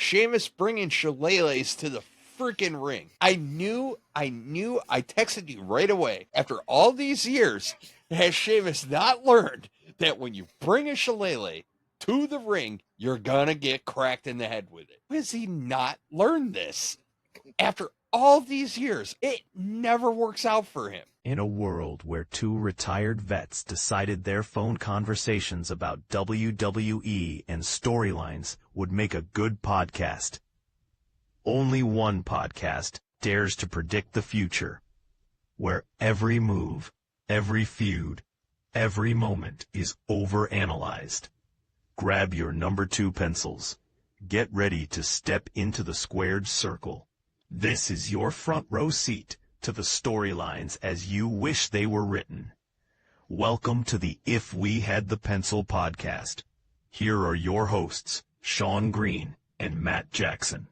Sheamus bringing shillelaghs to the freaking ring. I texted you right away. After all these years, has Sheamus not learned that when you bring a shillelagh to the ring, you're gonna get cracked in the head with it? Has he not learned this? After all these years, it never works out for him. In a world where two retired vets decided their phone conversations about WWE and storylines would make a good podcast, only one podcast dares to predict the future, where every move, every feud, every moment is overanalyzed. Grab your number 2 pencils. Get ready to step into the squared circle. This is your front row seat to the storylines as you wish they were written. Welcome to the If We Had the Pencil podcast. Here are your hosts, Sean Green and Matt Jackson.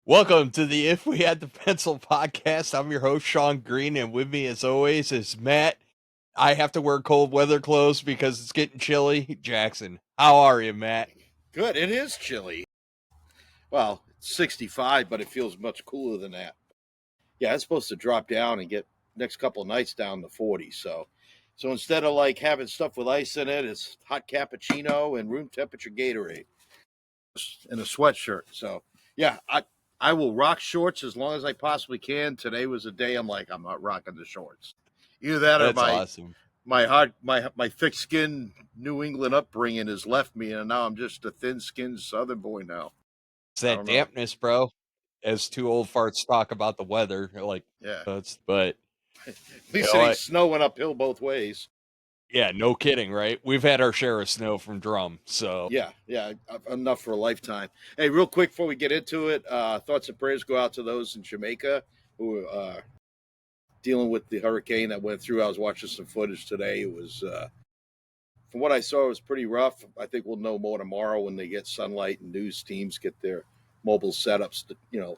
Welcome to the If We Had the Pencil podcast. I'm your host, Sean Green, and with me as always is Matt. I have to wear cold weather clothes because it's getting chilly. Jackson, how are you, Matt? Good. It is chilly. Well, it's 65, but it feels much cooler than that. Yeah, it's supposed to drop down and get next couple of nights down to 40. So instead of like having stuff with ice in it, it's hot cappuccino and room temperature Gatorade and a sweatshirt. So yeah, I will rock shorts as long as I possibly can. Today was a day I'm like, I'm not rocking the shorts. Either that That's or awesome. My thick skin New England upbringing has left me, and now I'm just a thin skinned Southern boy now. It's that dampness, bro. As two old farts talk about the weather, like Yeah, but at least it ain't snowing uphill both ways. Yeah, no kidding, right? We've had our share of snow from Drum, so yeah, enough for a lifetime. Hey, real quick before we get into it, thoughts and prayers go out to those in Jamaica who are dealing with the hurricane that went through. I was watching some footage today. It was, from what I saw, it was pretty rough. I think we'll know more tomorrow when they get sunlight and news teams get their mobile setups. I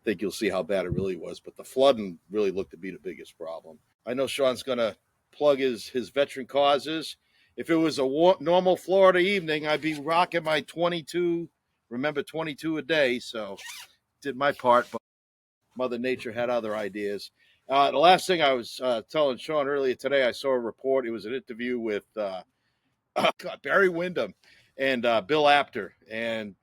think you'll see how bad it really was. But the flooding really looked to be the biggest problem. I know Sean's going to plug his veteran causes. If it was a normal Florida evening, I'd be rocking my 22 a day. So did my part, but Mother Nature had other ideas. The last thing I was telling Sean earlier today, I saw a report. It was an interview with Barry Windham and Bill Apter. And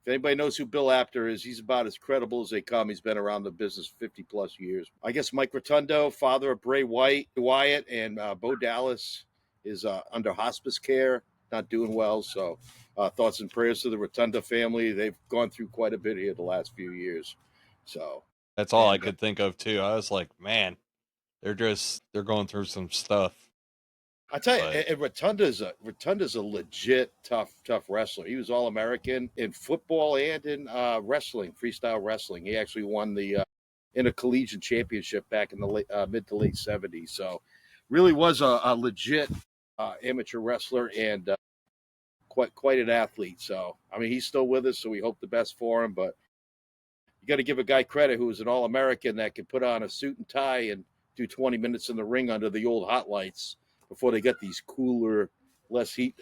if anybody knows who Bill Apter is, he's about as credible as they come. He's been around the business 50-plus years. I guess Mike Rotundo, father of Bray Wyatt, and Bo Dallas is under hospice care, not doing well. So thoughts and prayers to the Rotunda family. They've gone through quite a bit here the last few years. So that's all I could think of too. I was like, man, they're going through some stuff. I tell you, and Rotunda's a legit tough wrestler. He was All-American in football and in wrestling, freestyle wrestling. He actually won the intercollegiate championship back in the mid to late 70s. So really was a legit amateur wrestler and quite an athlete. So, I mean, he's still with us, so we hope the best for him. But you got to give a guy credit who was an All-American that could put on a suit and tie and do 20 minutes in the ring under the old hot lights before they got these cooler, less heat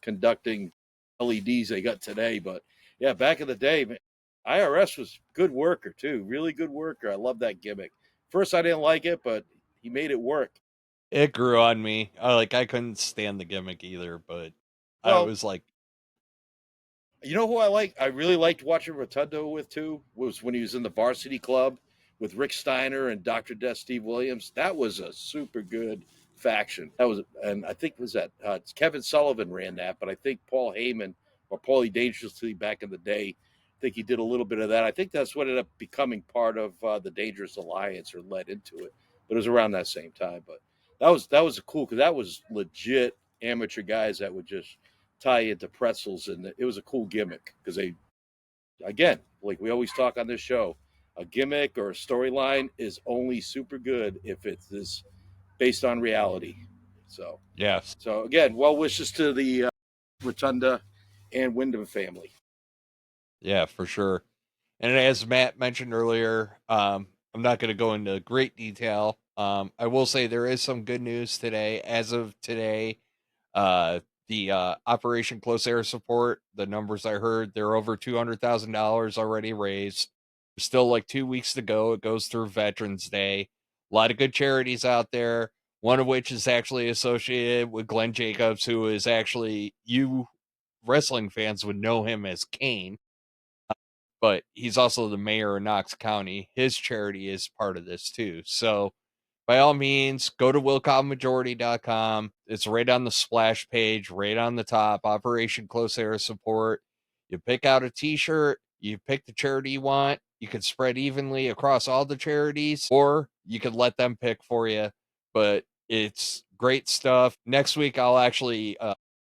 conducting LEDs they got today. But yeah, back in the day, man, IRS was good worker too. Really good worker. I love that gimmick. First, I didn't like it, but he made it work. It grew on me. I couldn't stand the gimmick either, but I was like, you know who I really liked watching Rotundo with too was when he was in the Varsity Club with Rick Steiner and Dr. Death Steve Williams. That was a super good faction. That was, and I think was that Kevin Sullivan ran that, but I think Paul Heyman or Paulie Dangerously back in the day, I think he did a little bit of that. I think that's what ended up becoming part of the Dangerous Alliance or led into it. But it was around that same time. But that was cool because that was legit amateur guys that would just tie into pretzels, and it was a cool gimmick because they, again, like we always talk on this show, a gimmick or a storyline is only super good if it is based on reality. So yes. So again, well wishes to the Rotunda and Wyndham family. Yeah, for sure. And as Matt mentioned earlier, I'm not going to go into great detail. I will say there is some good news today. As of today, the the Operation Close Air Support, the numbers I heard, they're over $200,000 already raised. There's still like 2 weeks to go. It goes through Veterans Day. A lot of good charities out there, one of which is actually associated with Glenn Jacobs, who is actually, you wrestling fans would know him as Kane, but he's also the mayor of Knox County. His charity is part of this too. So by all means, go to willcommajority.com. It's right on the splash page, right on the top, Operation Close Air Support. You pick out a t-shirt, you pick the charity you want. You can spread evenly across all the charities, or you could let them pick for you. But it's great stuff. Next week, I'll actually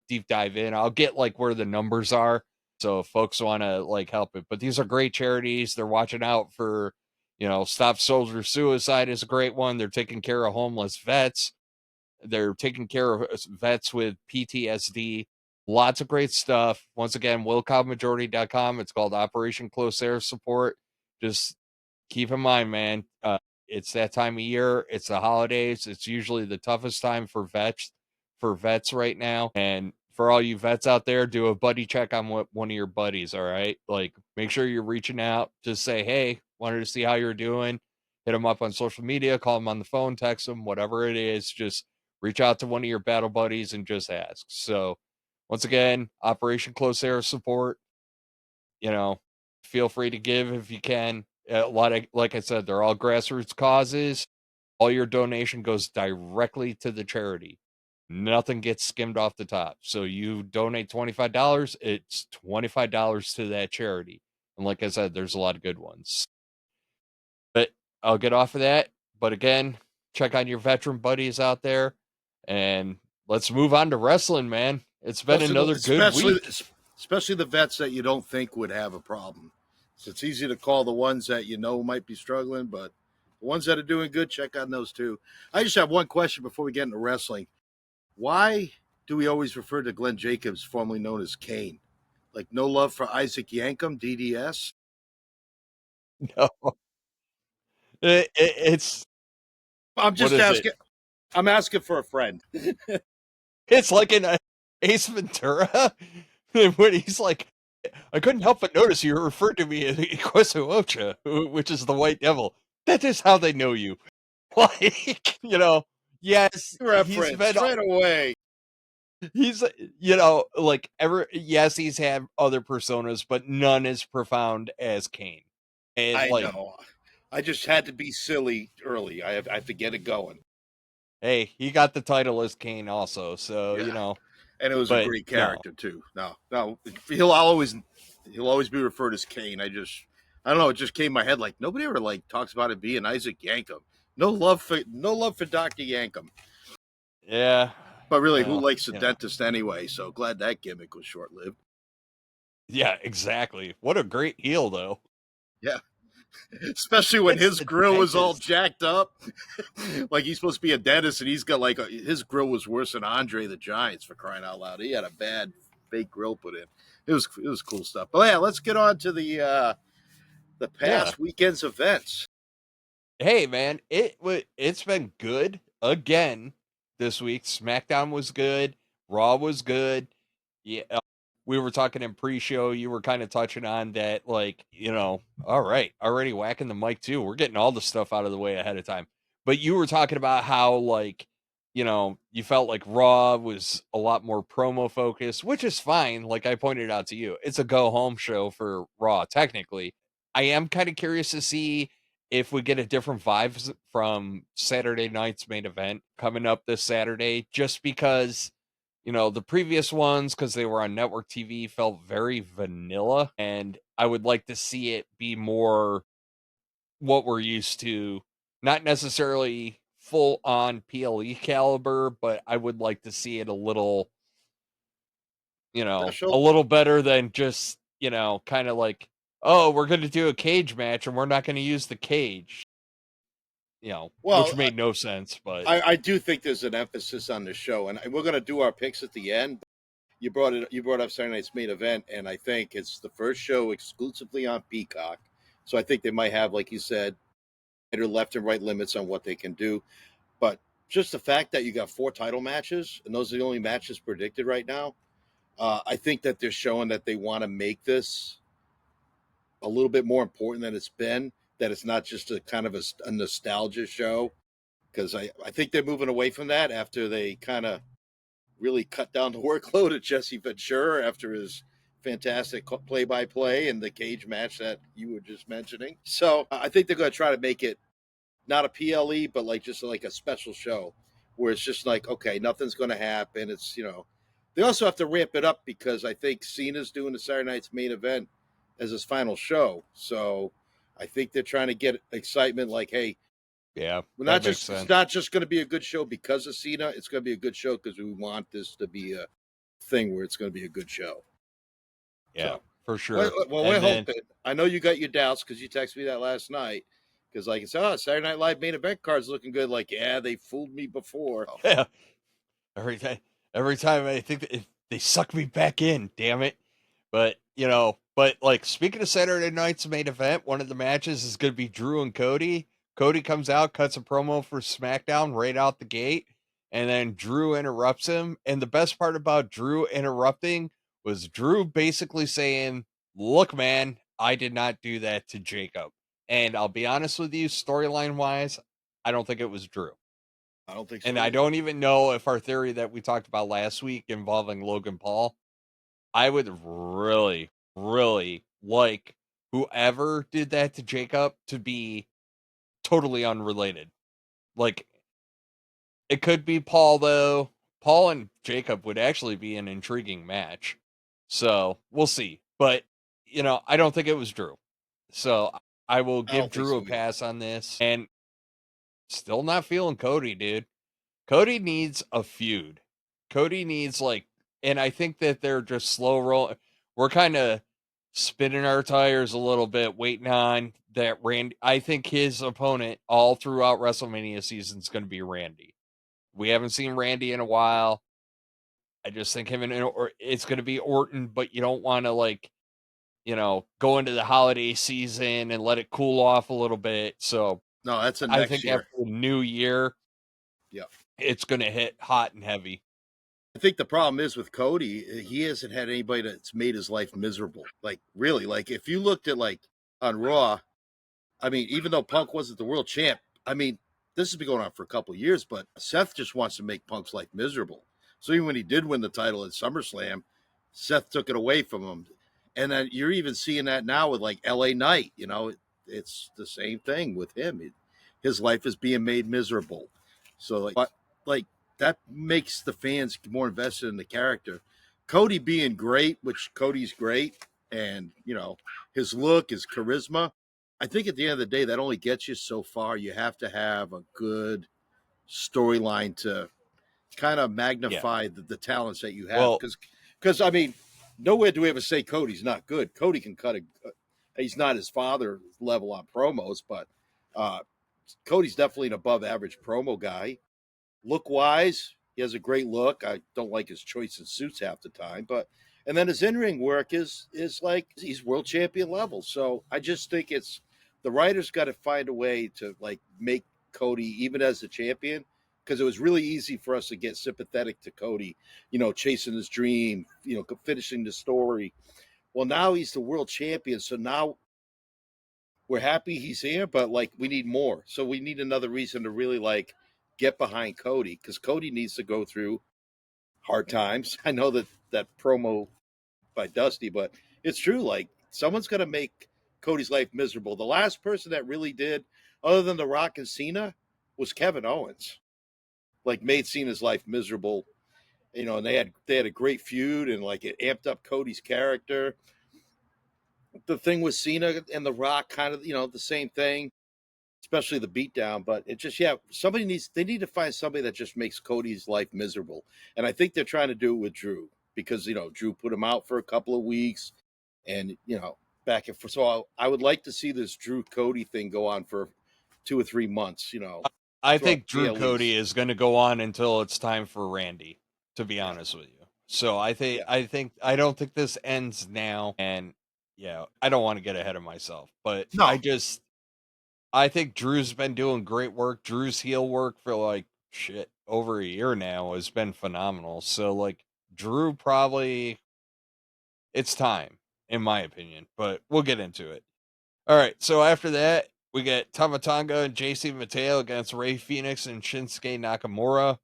deep dive in. I'll get like where the numbers are, so if folks want to like help it. But these are great charities. They're watching out for, Stop Soldier Suicide is a great one. They're taking care of homeless vets. They're taking care of vets with PTSD. Lots of great stuff. Once again, willcommajority.com. It's called Operation Close Air Support. Just keep in mind, man, it's that time of year. It's the holidays. It's usually the toughest time for vets right now. And for all you vets out there, do a buddy check on one of your buddies. All right, like make sure you're reaching out. Just say, hey, wanted to see how you're doing. Hit them up on social media, call them on the phone, text them, whatever it is. Just reach out to one of your battle buddies and just ask. So once again, Operation Close Air Support, feel free to give if you can. A lot of, like I said, they're all grassroots causes. All your donation goes directly to the charity. Nothing gets skimmed off the top. So you donate $25, it's $25 to that charity. And like I said, there's a lot of good ones. But I'll get off of that. But again, check on your veteran buddies out there. And let's move on to wrestling, man. It's been another good week. Especially the vets that you don't think would have a problem. So it's easy to call the ones that you know might be struggling, but the ones that are doing good, check on those too. I just have one question before we get into wrestling. Why do we always refer to Glenn Jacobs, formerly known as Kane? Like no love for Isaac Yankem, DDS? No, it's I'm what just is it? asking. I'm asking for a friend. It's like in Ace Ventura when he's like, I couldn't help but notice you referred to me as Quesuocha, which is the white devil. That is how they know you. Like, yes, he's Reference been, straight away. he's, like yes, he's had other personas, but none as profound as Kane. And I like, know. I just had to be silly early. I have to get it going. hey, he got the title as Kane also, so Yeah. And it was a but great no. character too. No, he'll always be referred as Kane. I don't know. It just came in my head like nobody ever like talks about it being Isaac Yankem. No love for Doctor Yankem. Yeah. But really, who Well, likes a dentist anyway? So glad that gimmick was short lived. yeah, exactly. What a great heel, though. Yeah, especially when It's his the grill was all dentist. jacked up, like he's supposed to be a dentist, and he's got his grill was worse than Andre the Giant's, for crying out loud. He had a bad fake grill put in. It was cool stuff. But yeah, let's get on to the Yeah. past weekend's events. Hey, man, it's been good again this week. SmackDown was good. Raw was good. Yeah, we were talking in pre-show. You were kind of touching on that, like, all right, already whacking the mic too. We're getting all the stuff out of the way ahead of time. But you were talking about how, like, you felt like Raw was a lot more promo focused, which is fine. Like I pointed out to you, it's a go home show for Raw, technically. I am kind of curious to see if we get a different vibes from Saturday night's main event coming up this Saturday, just because the previous ones, because they were on network TV, felt very vanilla, and I would like to see it be more what we're used to, not necessarily full on PLE caliber, but I would like to see it a little, a Special. little better than just, kind of like, oh, we're going to do a cage match and we're not going to use the cage, which Well, made no sense, but I do think there's an emphasis on the show, and we're going to do our picks at the end. You brought up Saturday night's main event, and I think it's the first show exclusively on Peacock. So I think they might have, like you said, left and right limits on what they can do. But just the fact that you got 4 title matches and those are the only matches predicted right now. I think that they're showing that they want to make this a little bit more important than it's been. That it's not just a kind of a nostalgia show, because I think they're moving away from that after they kind of really cut down the workload of Jesse Ventura after his fantastic play-by-play and the cage match that you were just mentioning. So I think they're going to try to make it not a PLE, but like just like a special show where it's just like, okay, nothing's going to happen. It's, they also have to ramp it up because I think Cena's doing the Saturday Night's Main Event as his final show. So I think they're trying to get excitement like, hey, Yeah, it's not just going to be a good show because of Cena. It's going to be a good show because we want this to be a thing where it's going to be a good show. Yeah, so, for sure. Well, we're hoping. I know you got your doubts because you texted me that last night. Because like it's Saturday Night Live main event card's looking good. Like, yeah, they fooled me before. Yeah. Every time I think that they suck me back in, damn it. But like speaking of Saturday night's main event, one of the matches is going to be Drew and Cody. Cody comes out, cuts a promo for SmackDown right out the gate, and then Drew interrupts him. And the best part about Drew interrupting was Drew basically saying, "Look, man, I did not do that to Jacob." And I'll be honest with you, storyline wise, I don't think it was Drew. I don't think so. And I don't even know if our theory that we talked about last week involving Logan Paul, I would really, really like whoever did that to Jacob to be totally unrelated. Like, it could be Paul, though. Paul and Jacob would actually be an intriguing match. So we'll see. But, I don't think it was Drew. So I will give Drew a pass on this. And still not feeling Cody, dude. Cody needs a feud. Cody needs and I think that they're just slow roll. We're kind of spinning our tires a little bit, waiting on that Randy. I think his opponent all throughout WrestleMania season is going to be Randy. We haven't seen Randy in a while. I just think it's going to be Orton, but you don't want to go into the holiday season and let it cool off a little bit. So no, that's I think after the new year, yeah, it's going to hit hot and heavy. I think the problem is with Cody, he hasn't had anybody that's made his life miserable. Like, really, like if you looked at like on Raw, I mean, even though Punk wasn't the world champ, I mean, this has been going on for a couple of years, but Seth just wants to make Punk's life miserable. So even when he did win the title at SummerSlam, Seth took it away from him. And then you're even seeing that now with like LA Knight, it's the same thing with him. His life is being made miserable. So like that makes the fans more invested in the character. Cody being great, which Cody's great, and his look, his charisma. I think at the end of the day, that only gets you so far. You have to have a good storyline to kind of magnify the talents that you have. Because I mean, nowhere do we ever say Cody's not good. Cody can cut he's not his father level on promos, but Cody's definitely an above average promo guy. Look wise, he has a great look. I don't like his choice in suits half the time, and then his in ring work is like he's world champion level. So I just think it's the writers got to find a way to like make Cody even as the champion, because it was really easy for us to get sympathetic to Cody, chasing his dream, finishing the story. Well, now he's the world champion, so now we're happy he's here, but like we need more. So we need another reason to really like get behind Cody, because Cody needs to go through hard times. I know that promo by Dusty, but it's true. Like someone's going to make Cody's life miserable. The last person that really did, other than The Rock and Cena, was Kevin Owens. Like made Cena's life miserable, and they had a great feud, and like it amped up Cody's character. The thing with Cena and The Rock, kind of, the same thing, especially the beatdown. But it just, they need to find somebody that just makes Cody's life miserable. And I think they're trying to do it with Drew, because, Drew put him out for a couple of weeks and, back and forth. So I would like to see this Drew Cody thing go on for 2 or 3 months, I think Drew Cody is going to go on until it's time for Randy, to be honest with you. So I don't think this ends now. And I don't want to get ahead of myself, but no. I think Drew's been doing great work. Drew's heel work for like over a year now has been phenomenal. So like Drew probably it's time, in my opinion, but we'll get into it. All right, so after that, we get Tamatanga and JC Mateo against Ray Phoenix and Shinsuke Nakamura.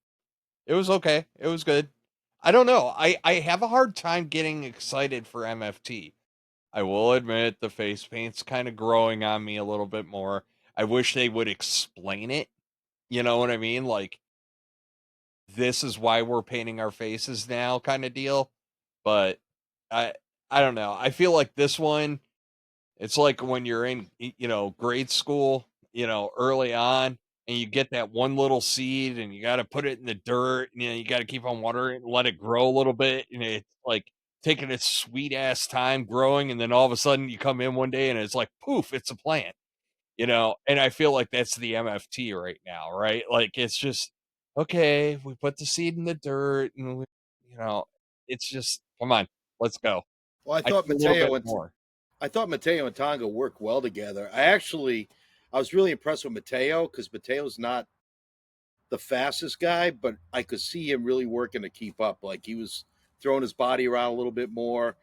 It was okay. It was good. I don't know. I have a hard time getting excited for MFT. I will admit the face paint's kind of growing on me a little bit more. I wish they would explain it. You know what I mean? Like, this is why we're painting our faces now kind of deal. But I I don't know. I feel like this one, it's like when you're in, grade school, early on, and you get that one little seed and you got to put it in the dirt, and you got to keep on watering it and let it grow a little bit. And it's like taking its sweet ass time growing. And then all of a sudden you come in one day and it's like, poof, it's a plant, and I feel like that's the MFT right now, right? Like it's just, okay, we put the seed in the dirt and you know, it's just, come on, let's go. Well, I need a little bit more. I thought Mateo and Tonga worked well together. I was really impressed with Mateo because Mateo's not the fastest guy, but I could see him really working to keep up. Like he was throwing his body around a little bit more.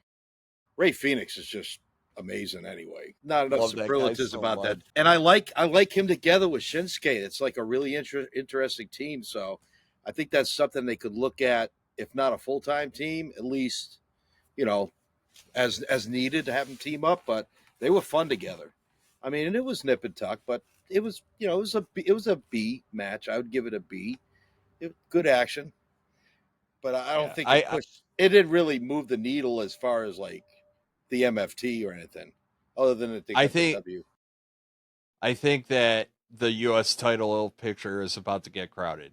Ray Phoenix is just amazing anyway. Not enough Love that guy superlatives so about that. much. And I like him together with Shinsuke. It's like a really interesting team. So I think that's something they could look at, if not a full time team, at least, you know, as needed to have them team up. But they were fun together. I mean, and it was nip and tuck, but it was, it was a B match. I would give it a B. Good action, but I don't Yeah, think it didn't really move the needle as far as like the MFT or anything, other than that they I got the think W. I think that the U.S. title picture is about to get crowded.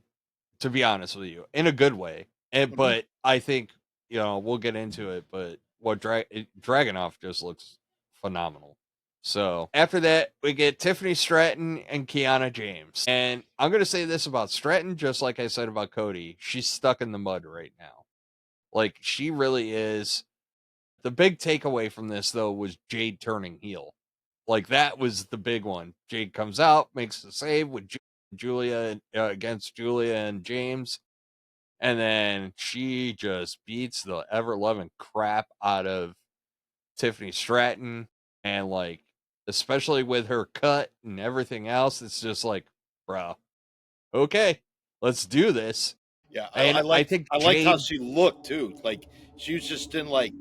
To be honest with you, in a good way. And Mm-hmm. but I think we'll get into it. But what Dragunov just looks phenomenal. So after that, we get Tiffany Stratton and Kiana James. And I'm gonna say this about Stratton, just like I said about Cody. She's stuck in the mud right now. Like she really is. The big takeaway from this though was Jade turning heel. Like that was the big one. Jade comes out, makes the save with Julia against Julia and James, and then she just beats the ever loving crap out of Tiffany Stratton, and like especially with her cut and everything else, it's just like, bro, okay, let's do this. Yeah, And I think I liked how Jade, she looked too. Like she was just in like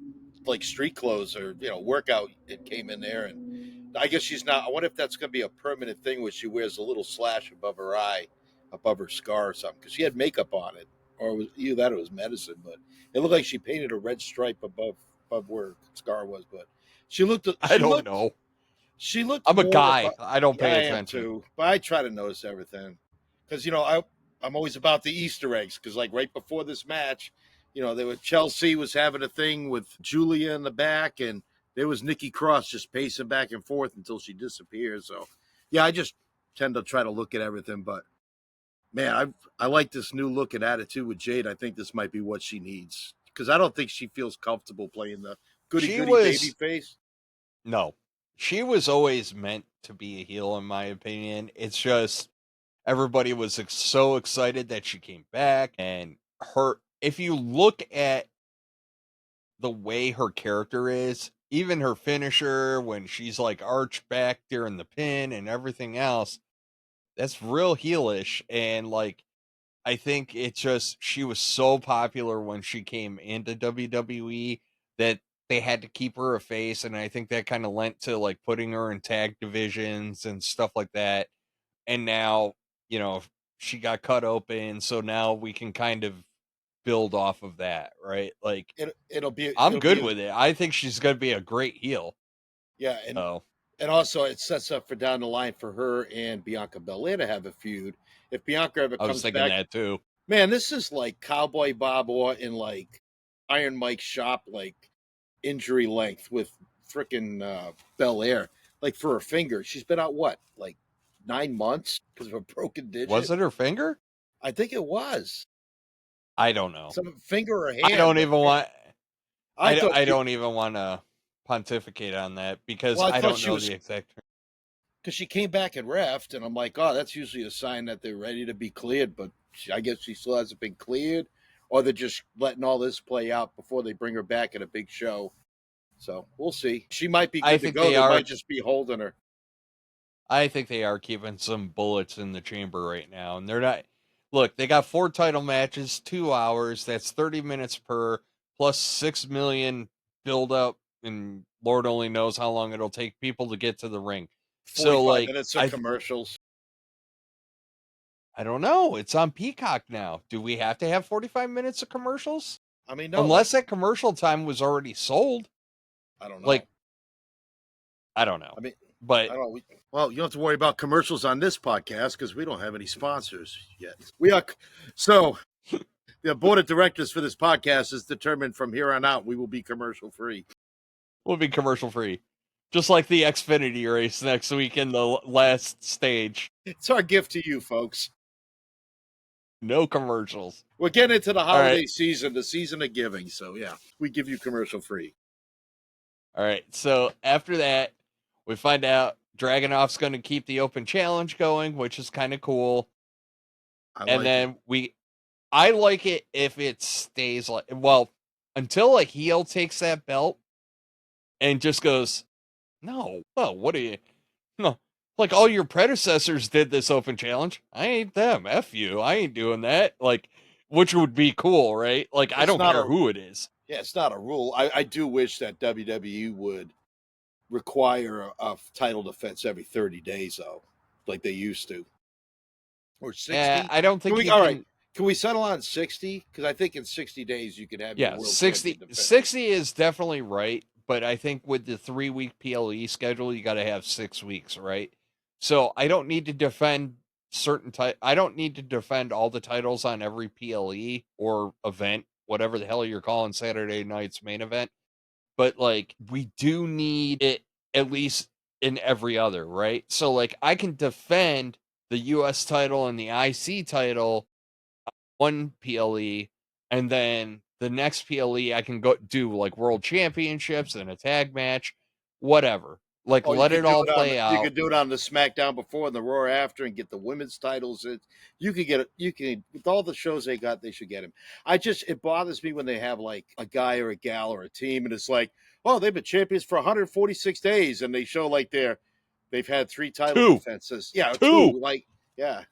street clothes or workout. It came in there, and I guess she's not. I wonder if that's going to be a permanent thing where she wears a little slash above her eye, above her scar or something, because she had makeup on it, or it was either that or it was medicine. But it looked like she painted a red stripe above where her scar was. But she looked I don't know. she looked I'm a more guy. about. I don't Yeah, pay I am attention. too, but I try to notice everything because I'm always about the Easter eggs because like right before this match, they were Chelsea was having a thing with Julia in the back, and there was Nikki Cross just pacing back and forth until she disappears. So, yeah, I just tend to try to look at everything, but man, I like this new look and attitude with Jade. I think this might be what she needs because I don't think she feels comfortable playing the goody She goody baby was face. no, she was always meant to be a heel, in my opinion. It's just everybody was so excited that she came back, and her. If you look at the way her character is, even her finisher when she's like arched back during the pin and everything else, that's real heelish. And like, I think it's just she was so popular when she came into WWE that they had to keep her a face, and I think that kind of lent to like putting her in tag divisions and stuff like that. And now, you know, she got cut open, so now we can kind of build off of that, right? Like I'm It'll good be with it. I think she's going to be a great heel. yeah, So, and also it sets up for down the line for her and Bianca Belair to have a feud. If Bianca ever I was comes thinking back, that too. man, this is like Cowboy Bob Orr in like Iron Mike shop, like injury length with freaking Belair. Like for her finger, she's been out what, like 9 months because of a broken Was digit. it her finger? I think it was I don't know. some finger or I hand, don't but even man, want I thought I she. don't even want to pontificate on that because Well, I I thought don't she know was the exact. because she came back and refed, and I'm like, oh, that's usually a sign that they're ready to be cleared, but I guess she still hasn't been cleared, or they're just letting all this play out before they bring her back at a big show. So we'll see. She might be I good to think go. they They are. might just be holding her. I think they are keeping some bullets in the chamber right now, and they're not. Look, they got 4 title matches, 2 hours. That's 30 minutes per, plus 6 million build up, and Lord only knows how long it'll take people to get to the ring. So, 45 like, minutes of commercials. I don't know. It's on Peacock now. Do we have to have 45 minutes of commercials? I mean, no, Unless that commercial time was already sold. I don't know. Like, I don't know. I mean, But I don't know. Well, you don't have to worry about commercials on this podcast because we don't have any sponsors yet. We are so the board of directors for this podcast is determined from here on out we will be commercial free. we'll be commercial free. Just like the Xfinity race next week in the last stage. It's our gift to you, folks. No commercials. We're getting into the All holiday right. season, the season of giving. So, yeah, we give you commercial free. All right. So after that, we find out Dragunov's going to keep the open challenge going, which is kind of cool. And then I like it if it stays like, well, until a heel takes that belt and just goes, no, well, what are you, no, like all your predecessors did this open challenge. I ain't them. F you. I ain't doing that. Like, which would be cool, right? Like, I It's don't not care a who it is. yeah, it's not a rule. I do wish that WWE would require a title defense every 30 days, though, like they used to, or 60. I don't think you All can. right, can we settle on 60? Because I think in 60 days you can have your Yeah, world 60, champion defense. 60 is definitely right, but I think with the 3-week PLE schedule, you got to have 6 weeks, right? So I don't need to defend I don't need to defend all the titles on every PLE or event, whatever the hell you're calling Saturday night's main event. But like, we do need it at least in every other, right? So like, I can defend the US title and the IC title one PLE, and then the next PLE I can go do like world championships and a tag match, whatever. Like, Oh, you let could it do all it on play you out. could do it on the SmackDown before and the Raw after, and get the women's titles. You could get it. You can with all the shows they got, they should get him. It bothers me when they have like a guy or a gal or a team, and it's like, oh, they've been champions for 146 days, and they show like they've had 3 title Two, defenses. Yeah, two. 2. Like, yeah.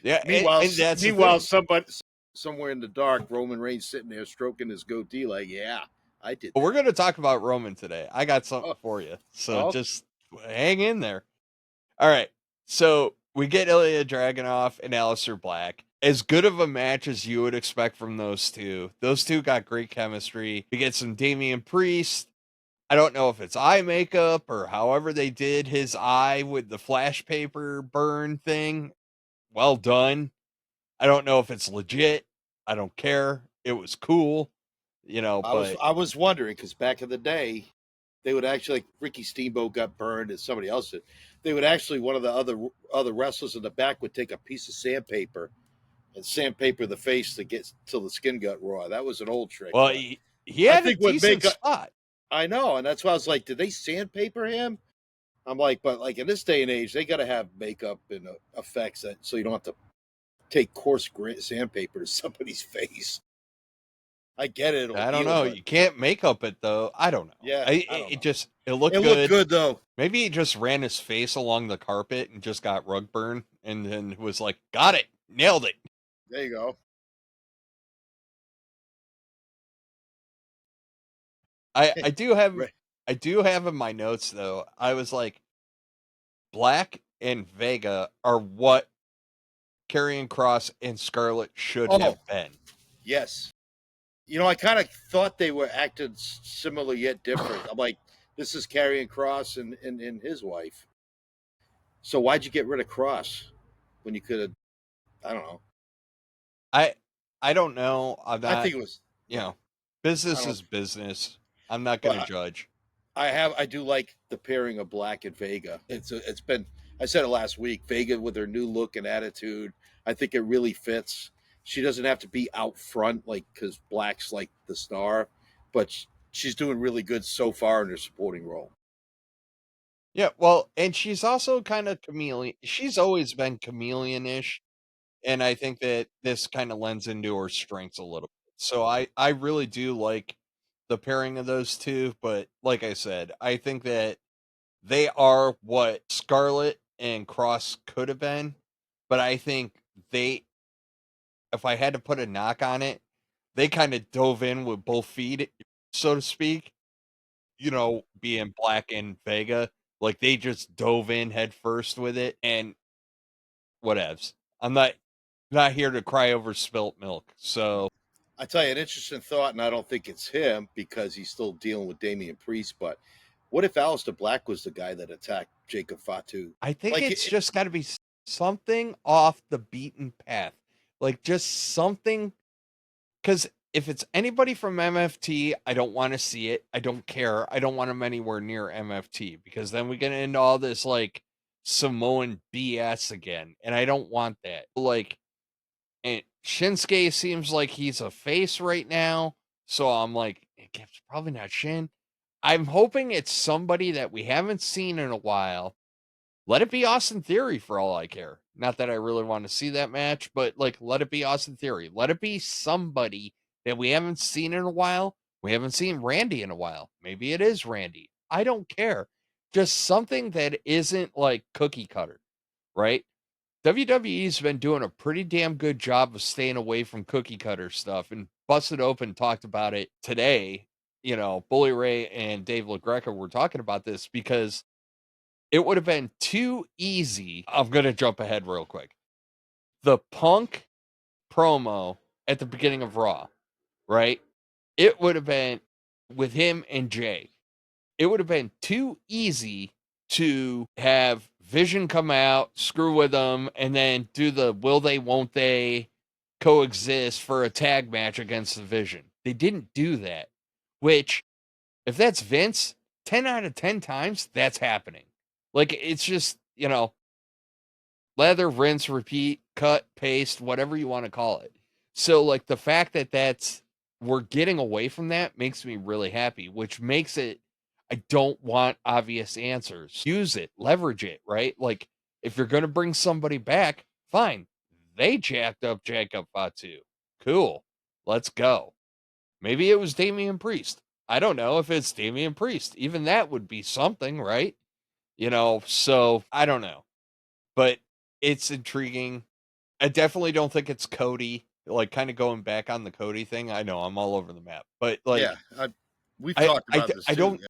Yeah, and that's the Meanwhile, thing. somebody somewhere in the dark, Roman Reigns sitting there stroking his goatee, like, yeah, I did But we're that. going to talk about Roman today. I got something Oh, for you. So oh, just hang in there. All right. So we get Ilya Dragunov and Aleister Black. As good of a match as you would expect from those two. Those two got great chemistry. We get some Damian Priest. I don't know if it's eye makeup or however they did his eye with the flash paper burn thing. Well done. I don't know if it's legit. I don't care. It was cool, but I was wondering because back in the day, they would actually, like Ricky Steamboat got burned and somebody else did. They would actually, one of the other wrestlers in the back would take a piece of sandpaper and sandpaper the face to get till the skin got raw. That was an old trick, well, but he I had a think what decent makeup. spot. I know, and that's why I was like, did they sandpaper him? I'm like, but like in this day and age, they got to have makeup and effects that so you don't have to take coarse sandpaper to somebody's face. I get it; it'll I don't heal, know. but You can't make up it though. I don't know. yeah, I don't know. It looked It looked good. good though. Maybe he just ran his face along the carpet and just got rug burn and then was like, got it, nailed it. There you go. I do have Right. I do have in my notes though. I was like, Black and Vega are what Karrion Cross and Scarlett should Oh, have been. yes. You know, I kind of thought they were acting similar yet different. I'm like, this is Karrion Cross and his wife. So why'd you get rid of Cross when you could have? I don't know. I I don't know. I'm I not, think it was. you Yeah, know, I business don't. is business. I'm not going to But judge. I do like the pairing of Black and Vega. It's been. I said it last week. Vega with her new look and attitude. I think it really fits. She doesn't have to be out front like because Black's like the star, but she's doing really good so far in her supporting role. Yeah, well, and she's also kind of chameleon. She's always been chameleon-ish And I think that this kind of lends into her strengths a little bit. So I really do like the pairing of those two, but like I said, I think that they are what Scarlett and Cross could have been, but I think they, if I had to put a knock on it, they kind of dove in with both feet, so to speak. Being Black and Vega, like they just dove in head first with it, and whatevs. I'm not here to cry over spilt milk. So I tell you, an interesting thought, and I don't think it's him because he's still dealing with Damian Priest. But what if Aleister Black was the guy that attacked Jacob Fatu? I think Like, it's just got to be something off the beaten path, like just something. Because if it's anybody from MFT, I don't want to see it. I don't care. I don't want him anywhere near MFT because then we get into all this like Samoan BS again, and I don't want that. Like, and Shinsuke seems like he's a face right now, so I'm like, it's probably not Shin. I'm hoping it's somebody that we haven't seen in a while. Let it be Austin Theory for all I care. Not that I really want to see that match, but like, let it be Austin Theory. Let it be somebody that we haven't seen in a while. We haven't seen Randy in a while. Maybe it is Randy. I don't care. Just something that isn't like cookie cutter, right? WWE's been doing a pretty damn good job of staying away from cookie cutter stuff, and Busted Open talked about it today. Bully Ray and Dave LaGreca were talking about this because it would have been too easy. I'm going to jump ahead real quick. The Punk promo at the beginning of Raw, right? It would have been with him and Jay. It would have been too easy to have Vision come out, screw with them, and then do the will they, won't they coexist for a tag match against the Vision. They didn't do that, which, if that's Vince, 10 out of 10 times, that's happening. Like, it's just, lather, rinse, repeat, cut, paste, whatever you want to call it. So, like, the fact that we're getting away from that makes me really happy, which makes it, I don't want obvious answers. Use it, leverage it, right? Like, if you're going to bring somebody back, fine. They jacked up Jacob Fatu. Cool. Let's go. Maybe it was Damian Priest. I don't know if it's Damian Priest. Even that would be something, right? So I don't know. But it's intriguing. I definitely don't think it's Cody. Like, kind of going back on the Cody thing. I know I'm all over the map, but yeah, like, we've talked about this I too. don't,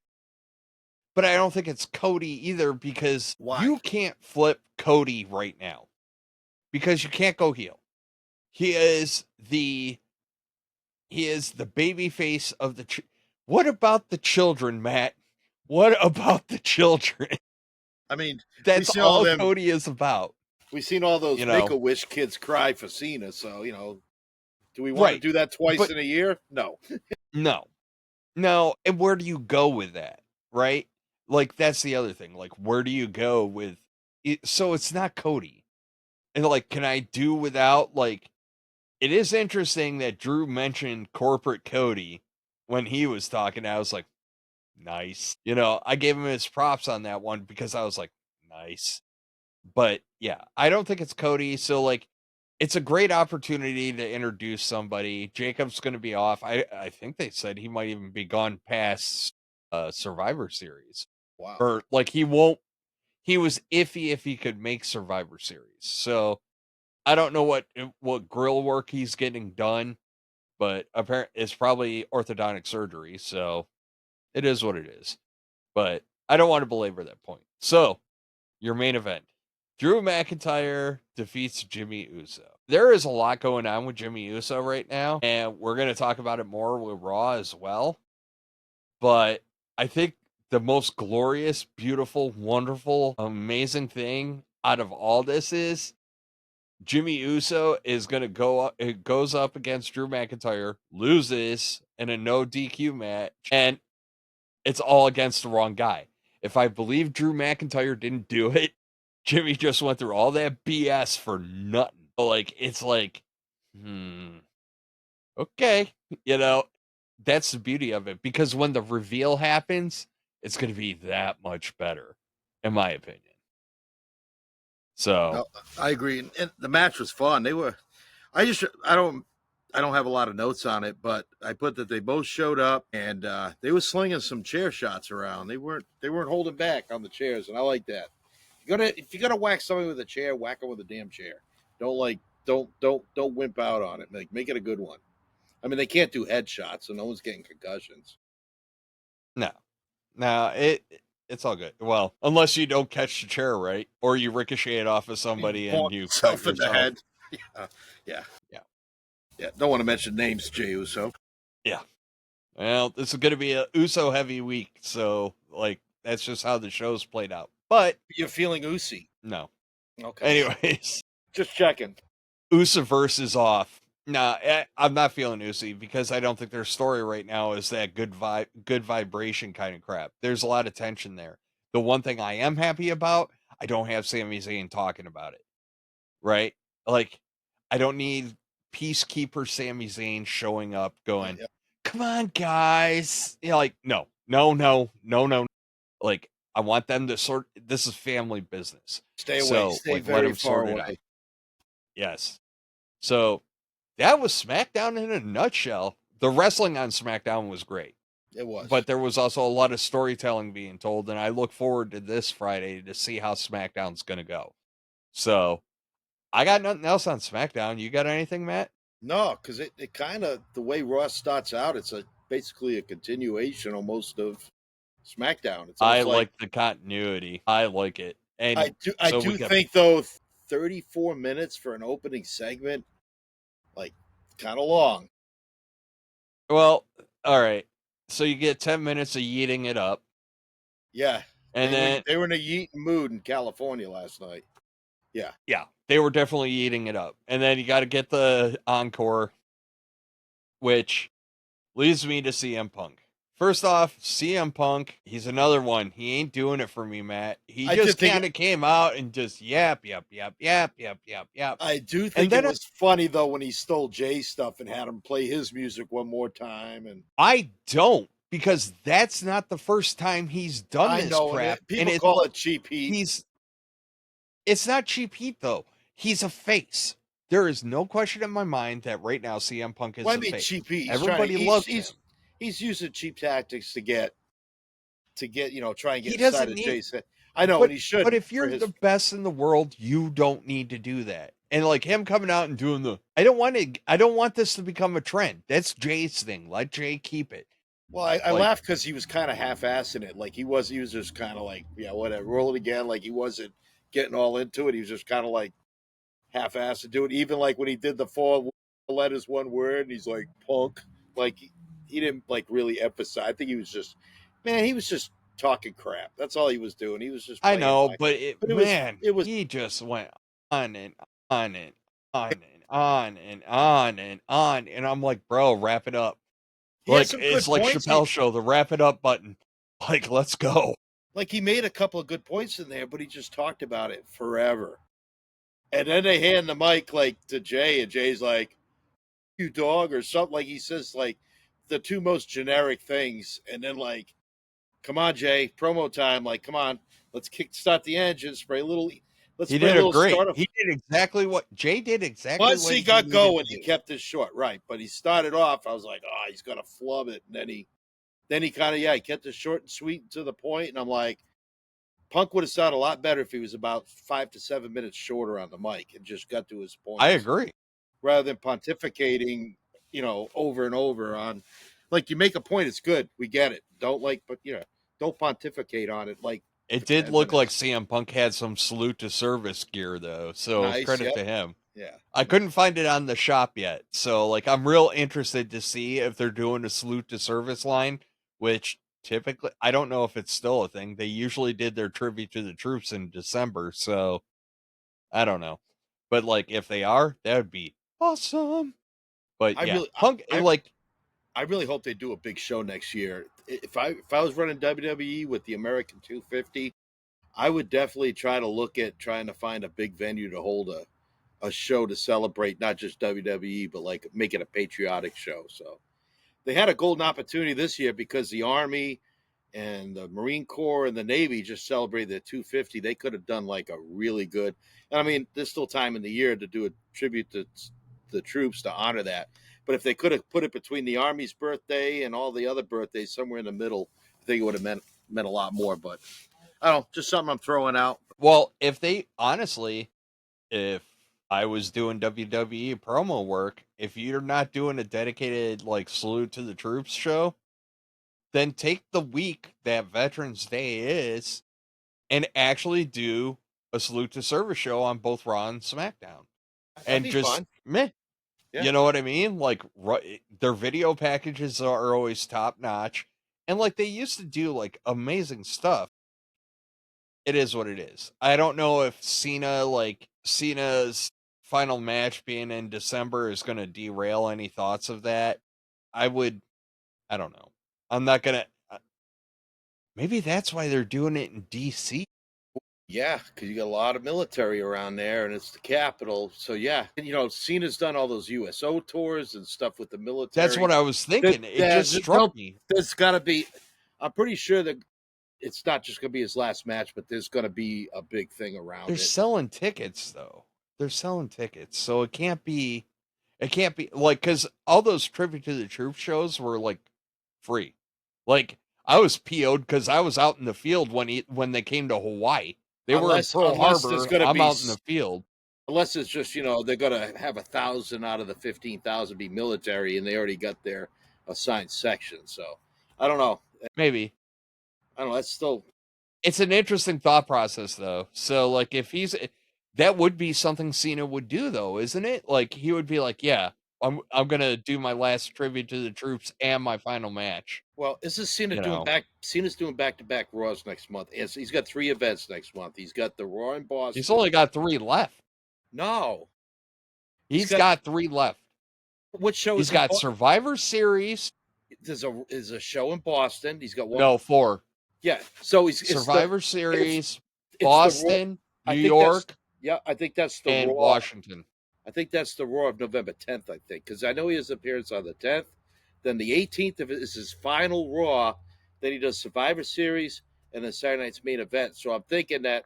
but I don't think it's Cody either because Why? you can't flip Cody right now because you can't go heel. He is the baby face of the. What about the children, Matt? What about the children? I mean, we've That's seen all all them. Cody is about. We've seen all those You Make know, a Wish kids cry for Cena. So do we want to right? do that twice But in a year? No. no, no. And where do you go with that? Right? Like, that's the other thing. Like, where do you go with it? So it's not Cody. And like, can I do without, like, it is interesting that Drew mentioned corporate Cody when he was talking. I was like, nice. I gave him his props on that one because I was like, nice. But yeah, I don't think it's Cody. So like, it's a great opportunity to introduce somebody. Jacob's going to be off. I think they said he might even be gone past Survivor Series, Wow. or like he won't. He was iffy if he could make Survivor Series. So I don't know what grill work he's getting done, but apparently it's probably orthodontic surgery. So it is what it is. But I don't want to belabor that point. So your main event. Drew McIntyre defeats Jimmy Uso. There is a lot going on with Jimmy Uso right now, and we're going to talk about it more with Raw as well. But I think the most glorious, beautiful, wonderful, amazing thing out of all this is Jimmy Uso is going to go up, it goes up against Drew McIntyre, loses in a no DQ match, and it's all against the wrong guy. If I believe Drew McIntyre didn't do it, Jimmy just went through all that BS for nothing. Like, it's like, okay, that's the beauty of it, because when the reveal happens, it's going to be that much better, in my opinion. So No, I agree, and the match was fun. They were. I don't have a lot of notes on it, but I put that they both showed up and they were slinging some chair shots around. They weren't holding back on the chairs, and I like that. If you're gonna whack somebody with a chair, whack them with a damn chair. Don't wimp out on it. Make it a good one. I mean, they can't do headshots, so no one's getting concussions. no, no, it's all good. Well, unless you don't catch the chair right, or you ricochet it off of somebody and Bonk you cut yourself in the yourself. head. Yeah. Yeah. Yeah. Don't want to mention names, Jey Uso. Yeah. Well, this is going to be a Uso heavy week, so like that's just how the show's played out. But You're feeling Usi. no. Okay. Anyways, Just checking. Usiverse is off. Nah, I'm not feeling Usi because I don't think their story right now is that good vibration kind of crap. There's a lot of tension there. The one thing I am happy about, I don't have Sami Zayn talking about it. Right? Like, I don't need Peacekeeper Sami Zayn showing up going, Yeah. come on, guys. You know, like, no. Like, I want them to this is family business. Stay away. So, Stay like, let very them far sort it away. out. Yes. So, that was SmackDown in a nutshell. The wrestling on SmackDown was great. It was. But there was also a lot of storytelling being told, and I look forward to this Friday to see how SmackDown's going to go. So, I got nothing else on SmackDown. You got anything, Matt? No, because it kind of, the way Raw starts out, it's basically a continuation almost of SmackDown. It's I almost like, like the continuity. I like it. And I so do think, though, 34 minutes for an opening segment, like, kind of long. well, all right. So you get 10 minutes of yeeting it up. Yeah. And then They were in a yeeting mood in California last night. Yeah. yeah, they were definitely eating it up. And then you got to get the encore, which leads me to CM Punk. First off, CM Punk, he's another one. He ain't doing it for me, Matt. He I just did think kind of came out and just yap. I do And think then it was funny, though, when he stole Jay's stuff and had him play his music one more time. And I don't, because that's not the first time he's done I this know, crap. people And call it cheap heat. it's not cheap heat though. He's a face. There is no question in my mind that right now CM Punk is Well, I a mean, face. cheap heat. Everybody loves him. He's using cheap tactics to get try and get He inside doesn't of need, Jay's head. I know, and he but shouldn't if for you're his. the best in the world, you don't need to do that. And like him coming out and doing I don't want this to become a trend. That's Jay's thing. Let Jay keep it. Well, I Like, laughed because he was kind of half-assing it. Like he was just kind of like, yeah, whatever, roll it again. Like he wasn't getting all into it. He was just kind of like half-assed to do it. Even like when he did the 4 letters, one word, and he's like punk. Like he didn't like really emphasize. I think he was just, man, he was just talking crap. That's all he was doing. He was just I playing know, by. but But man, it was. he just went on and on and on and on and on and on. And I'm like, bro, wrap it up. He had Like, some it's good like points. Chappelle Show, the wrap it up button. Like, let's go. Like he made a couple of good points in there, but he just talked about it forever. And then they hand the mic like to Jay, and Jay's like, "You dog," or something. Like he says like the two most generic things, and then like, "Come on, Jay, promo time!" Like, come on, let's start the engine, spray a little. Let's He spray a did a little great. starter. He did exactly what Jay did exactly Once what he he got needed going, to he do. kept it short, right? But he started off. I was like, "Oh, he's gonna flub it," and then he kind of he kept it short and sweet and to the point, and I'm like, Punk would have sounded a lot better if he was about 5 to 7 minutes shorter on the mic and just got to his I points agree. rather than pontificating, over and over on. Like you make a point, it's good, we get it. But don't pontificate on it like It for did 10 look like minutes. CM Punk had some salute to service gear though, so Nice, credit yep, to him. yeah. I couldn't find it on the shop yet, so like I'm real interested to see if they're doing a salute to service line, which typically I don't know if it's still a thing. They usually did their tribute to the troops in December, so I don't know. But like if they are, that would be awesome. But I yeah, really, Punk like I really hope they do a big show next year. If I was running WWE with the American 250, I would definitely try to look at trying to find a big venue to hold a show to celebrate not just WWE, but like make it a patriotic show. So they had a golden opportunity this year because the Army and the Marine Corps and the Navy just celebrated their 250. They could have done like a really good. And I mean, there's still time in the year to do a tribute to the troops to honor that. But if they could have put it between the Army's birthday and all the other birthdays, somewhere in the middle, I think it would have meant a lot more. But I don't know, just something I'm throwing out. Well, if they honestly, if I was doing WWE promo work, if you're not doing a dedicated like salute to the troops show, then take the week that Veterans Day is and actually do a salute to service show on both Raw and SmackDown. That'd And be just fun. meh. Yeah. You know what I mean? Like their video packages are always top notch. And like they used to do like amazing stuff. It is what it is. I don't know if Cena's final match being in December is going to derail any thoughts of that. I don't know. I'm not going to. Maybe that's why they're doing it in DC. Yeah, because you got a lot of military around there, and it's the capital. So yeah, and Cena's done all those USO tours and stuff with the military. That's what I was thinking. It just struck me. There's got to be. I'm pretty sure that it's not just going to be his last match, but there's going to be a big thing around They're it. selling tickets though. They're selling tickets, so it can't be. It can't be like because all those tribute to the troops shows were like free. Like I was PO'd because I was out in the field when they came to Hawaii. They were in Pearl There's Harbor. going to I'm be out in the field. unless it's just they're going to have 1,000 out of the 15,000 be military, and they already got their assigned section. So I don't know. Maybe I don't know. That's still it's an interesting thought process though. So like if that would be something Cena would do though, isn't it? Like he would be like, yeah, I'm gonna do my last tribute to the troops and my final match. well. This is Cena You doing know, back. Cena's doing back-to-back Raws next month. He's got 3 events next month. He's got the Raw in he's Boston. only got 3 left. No, he's He's got got 3 left. what show He's is in? got Survivor Series. There's a show in Boston. He's got one. No, 4. Yeah. So Survivor it's Series, it's the Raw. Boston, New I think York, I think that's the and Raw. Washington. I think that's the Raw of November 10th. I think because I know he has an appearance on the 10th. Then the 18th is his final Raw. Then he does Survivor Series and then Saturday night's main event. So I'm thinking that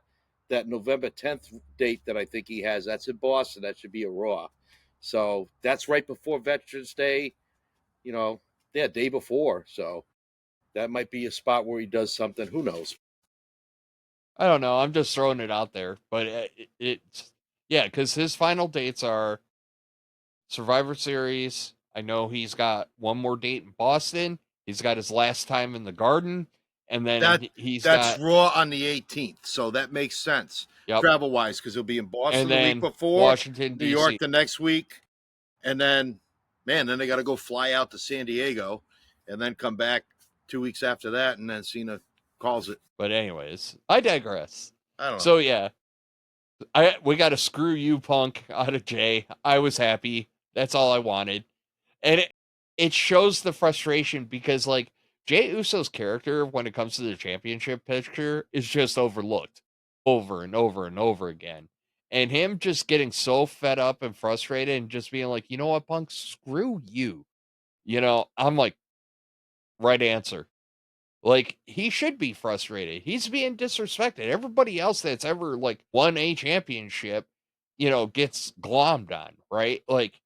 November 10th date that I think he has, that's in Boston. That should be a Raw. So that's right before Veterans Day. Day before. So that might be a spot where he does something. Who knows? I don't know. I'm just throwing it out there, but it's yeah, because his final dates are Survivor Series. I know he's got one more date in Boston. He's got his last time in the Garden, and then he's That's got Raw on the 18th, so that makes sense yep, travel wise because he'll be in Boston and the week then before, Washington New York D.C. the next week, and then then they got to go fly out to San Diego, and then come back 2 weeks after that, and then Cena calls it. But anyways, I digress. I don't know. So yeah, we got to screw you, Punk, out of Jay. I was happy. That's all I wanted, and it shows the frustration because like Jey Uso's character when it comes to the championship picture is just overlooked over and over and over again. And him just getting so fed up and frustrated and just being like, you know what, Punk, screw you. I'm like, right answer. Like, he should be frustrated. He's being disrespected. Everybody else that's ever like won a championship, gets glommed on, right? Like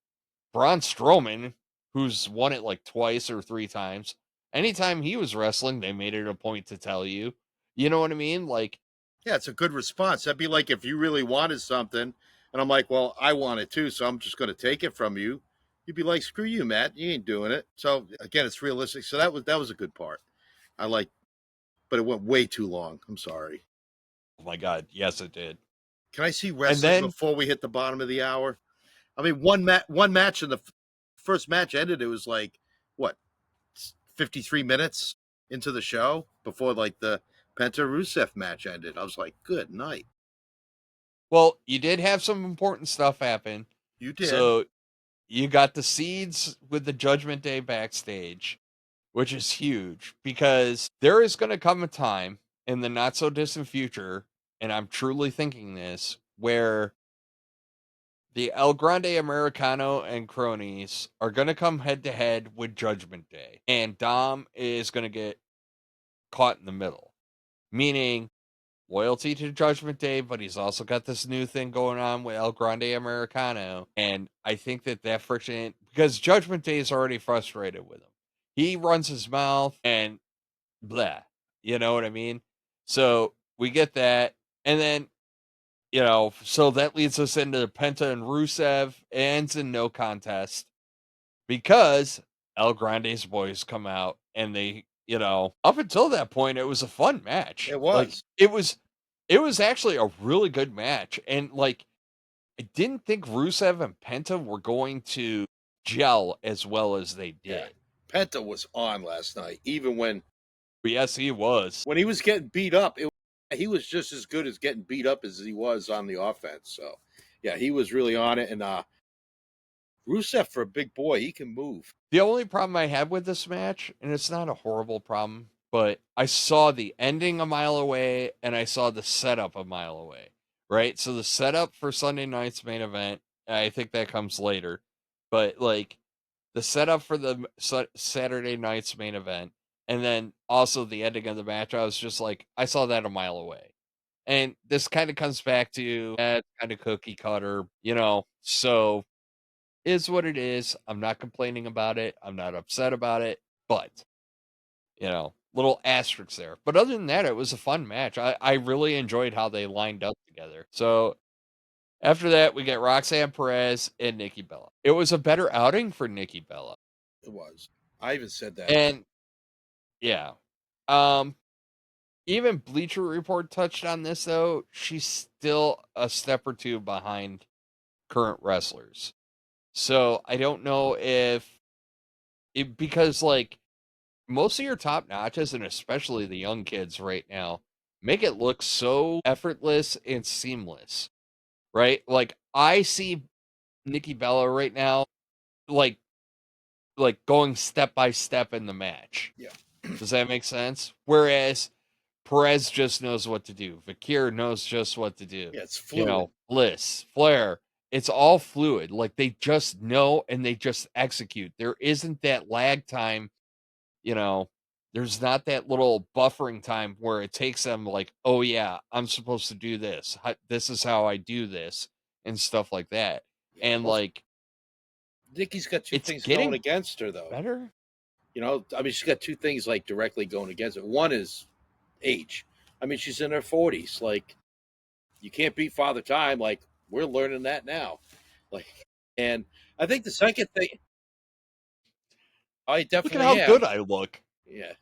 Braun Strowman, who's won it like twice or 3 times, anytime he was wrestling, they made it a point to tell you. You know what I mean? Like, Yeah, it's a good response. That'd be like if you really wanted something, and I'm like, well, I want it too, so I'm just going to take it from you. You'd be like, screw you, Matt. You ain't doing it. So again, it's realistic. So that was a good part. I like, but it went way too long. I'm sorry. oh my God, yes, it did. Can I see And wrestling then, before we hit the bottom of the hour? I mean, one match in the first match ended. It was like what 53 minutes into the show before like the Penta Rusev match ended. I was like, good night. well, you did have some important stuff happen. You did. So you got the seeds with the Judgment Day backstage, which is huge because there is going to come a time in the not so distant future, and I'm truly thinking this, where the El Grande Americano and cronies are going to come head to head with Judgment Day. And Dom is going to get caught in the middle, meaning loyalty to Judgment Day, but he's also got this new thing going on with El Grande Americano. And I think that friction, because Judgment Day is already frustrated with him. He runs his mouth and blah. You know what I mean? So we get that. And then, so that leads us into Penta and Rusev. It ends in no contest because El Grande's boys come out and they, up until that point, it was a fun match. It was. It was actually a really good match. And like, I didn't think Rusev and Penta were going to gel as well as they did. Yeah. Penta was on last night, even when. Yes, he was. When he was getting beat up, he was just as good as getting beat up as he was on the offense. So, yeah, he was really on it. And Rusev, for a big boy, he can move. The only problem I had with this match, and it's not a horrible problem, but I saw the ending a mile away and I saw the setup a mile away, right? So the setup for Sunday night's main event, I think that comes later, but like the setup for the Saturday night's main event, and then also the ending of the match, I was just like, I saw that a mile away. And this kind of comes back to that kind of cookie cutter, so is what it is. I'm not complaining about it. I'm not upset about it, but little asterisks there. But other than that, it was a fun match. I really enjoyed how they lined up together. So after that, we get Roxanne Perez and Nikki Bella. It was a better outing for Nikki Bella. It was. I even said that. And yeah. Even Bleacher Report touched on this though. She's still a step or two behind current wrestlers. So I don't know if because like most of your top notches, and especially the young kids right now, make it look so effortless and seamless, right? Like I see Nikki Bella right now, like going step by step in the match. Yeah. Does that make sense? Whereas Perez just knows what to do. Vakir knows just what to do. Yeah, it's fluid. Bliss, Flair, it's all fluid. Like they just know and they just execute. There isn't that lag time. There's not that little buffering time where it takes them like, oh yeah, I'm supposed to do this. This is how I do this and stuff like that. Yeah, And like, Nikki's got two it's things getting going against her, though. better. She's got two things like directly going against it. One is age. I mean, she's in her 40s. Like, you can't beat Father Time. Like, we're learning that now. Like, and I think the second thing, I Look definitely at how am. good I look. Yeah.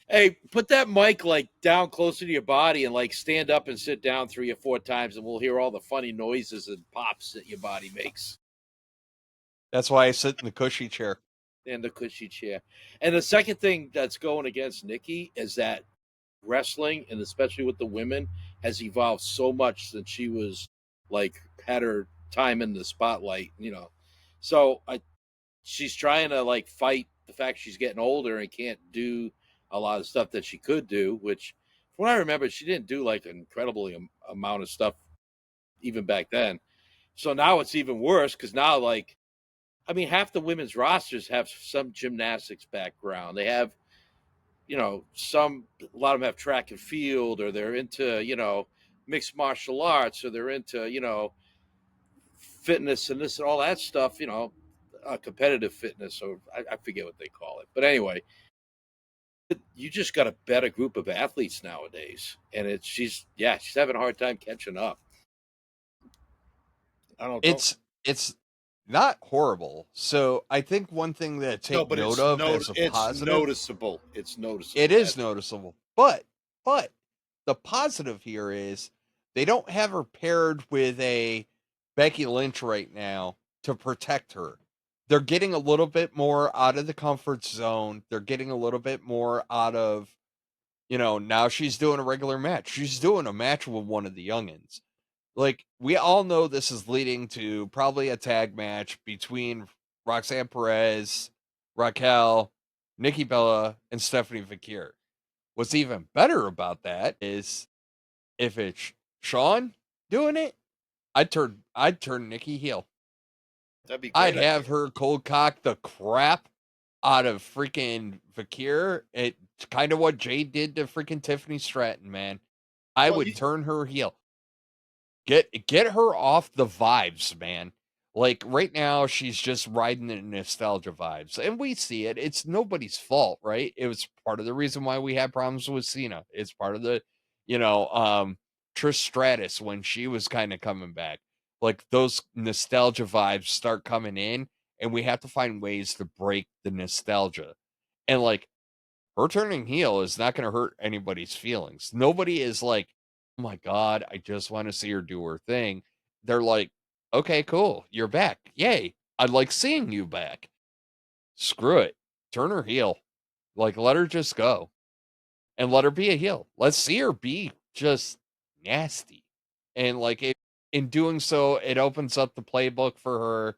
Hey, put that mic like down closer to your body and like stand up and sit down 3 or 4 times, and we'll hear all the funny noises and pops that your body makes. That's why I sit in the cushy chair. And the cushy chair. And the second thing that's going against Nikki is that wrestling, and especially with the women, has evolved so much since she was like had her time in the spotlight. So she's trying to like fight the fact she's getting older and can't do a lot of stuff that she could do, which from what I remember, she didn't do like an incredible amount of stuff even back then. So now it's even worse because now, like, I mean, half the women's rosters have some gymnastics background. They have, a lot of them have track and field, or they're into, mixed martial arts, or they're into, fitness and this and all that stuff, competitive fitness, or I forget what they call it. But anyway, you just got a better group of athletes nowadays. And she's having a hard time catching up. I don't know. It's not horrible. So I think one thing that take note of as a positive, noticeable. It's noticeable. it is noticeable. But the positive here is they don't have her paired with a Becky Lynch right now to protect her. They're getting a little bit more out of the comfort zone. They're getting a little bit more out of, now she's doing a regular match. She's doing a match with one of the youngins. Like, we all know this is leading to probably a tag match between Roxanne Perez, Raquel, Nikki Bella, and Stephanie Vakir. What's even better about that is if it's Sean doing it, I'd turn Nikki heel. That'd be great. I'd have her cold cock the crap out of freaking Fakir. It's kind of what Jade did to freaking Tiffany Stratton, man. I Well, would turn her heel. Get her off the vibes, man. Like right now, she's just riding the nostalgia vibes, and we see it. It's nobody's fault, right? It was part of the reason why we had problems with Cena. It's part of the, you know, Trish Stratus when she was kind of coming back. Like those nostalgia vibes start coming in, and we have to find ways to break the nostalgia. And like her turning heel is not going to hurt anybody's feelings. Nobody is like, "Oh my god, I just want to see her do her thing." They're like, "Okay, cool. You're back. Yay. I like seeing you back." Screw it. Turn her heel. Like let her just go and let her be a heel. Let's see her be just nasty. And like in doing so, it opens up the playbook for her.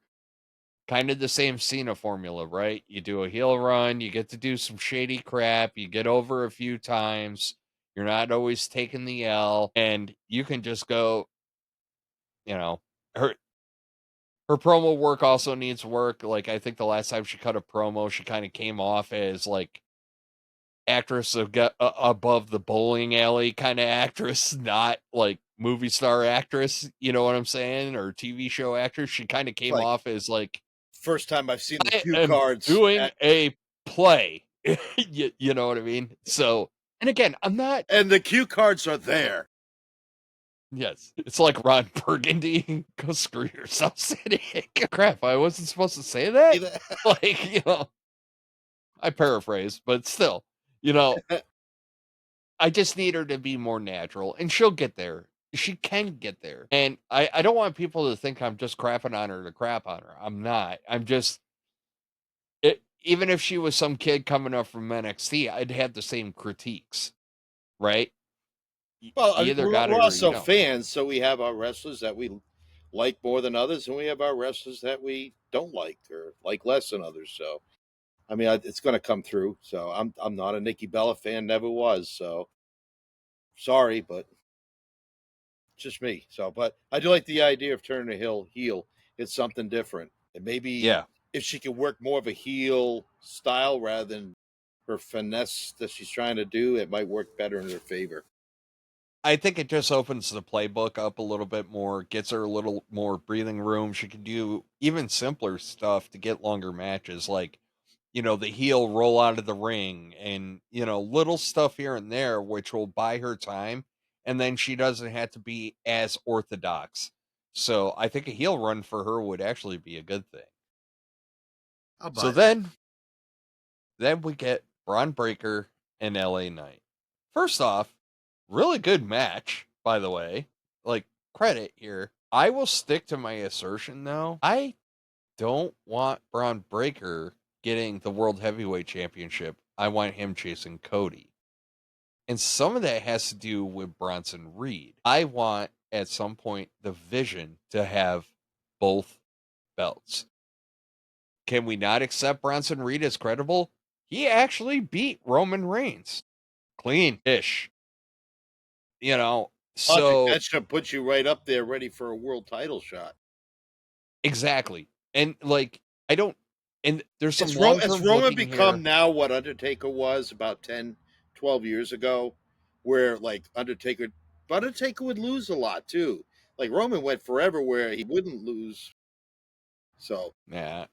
Kind of the same Cena formula, right? You do a heel run, you get to do some shady crap, you get over a few times, you're not always taking the L, and you can just go, you know, her her promo work also needs work. Like I think the last time she cut a promo, she kind of came off as like actress of above the bowling alley kind of actress, not like movie star actress. You know what I'm saying? Or TV show actress. She kind of it's came like off as like first time I've seen the I cue am cards doing at, a play. You know what I mean? So, and again, I'm not. and the cue cards are there. Yes, it's like Ron Burgundy. Go screw yourself, City. Crap, I wasn't supposed to say that. Like, I paraphrase, but still, you know, I just need her to be more natural, and she'll get there. She can get there, and I don't want people to think I'm just crapping on her to crap on her. I'm not. I'm just even if she was some kid coming up from NXT, I'd have the same critiques, right? Well, I You mean, either got we're it or you also don't. fans, so we have our wrestlers that we like more than others, and we have our wrestlers that we don't like or like less than others. So, I mean, it's going to come through. So, I'm not a Nikki Bella fan, never was. So, sorry, but it's just me. So, but I do like the idea of turning a heel. It's something different, and maybe Yeah, if she could work more of a heel style rather than her finesse that she's trying to do, it might work better in her favor. I think it just opens the playbook up a little bit more, gets her a little more breathing room. She can do even simpler stuff to get longer matches, like the heel roll out of the ring and little stuff here and there, which will buy her time, and then she doesn't have to be as orthodox. So I think a heel run for her would actually be a good thing. I'll So buy that. then we get Braun Breaker and LA Knight. First off, really good match, by the way. Like, credit here. I will stick to my assertion, though. I don't want Braun Breaker getting the World Heavyweight Championship. I want him chasing Cody. And some of that has to do with Bronson Reed. I want, at some point, the vision to have both belts. Can we not accept Bronson Reed as credible? He actually beat Roman Reigns. Clean ish. You know, Logic, so that should put you right up there ready for a world title shot. exactly. And like, I don't, and there's some It's long-term Roman booking become here. now what Undertaker was about 10, 12 years ago, where like Undertaker would lose a lot too. Like Roman went forever where he wouldn't lose. So Yeah.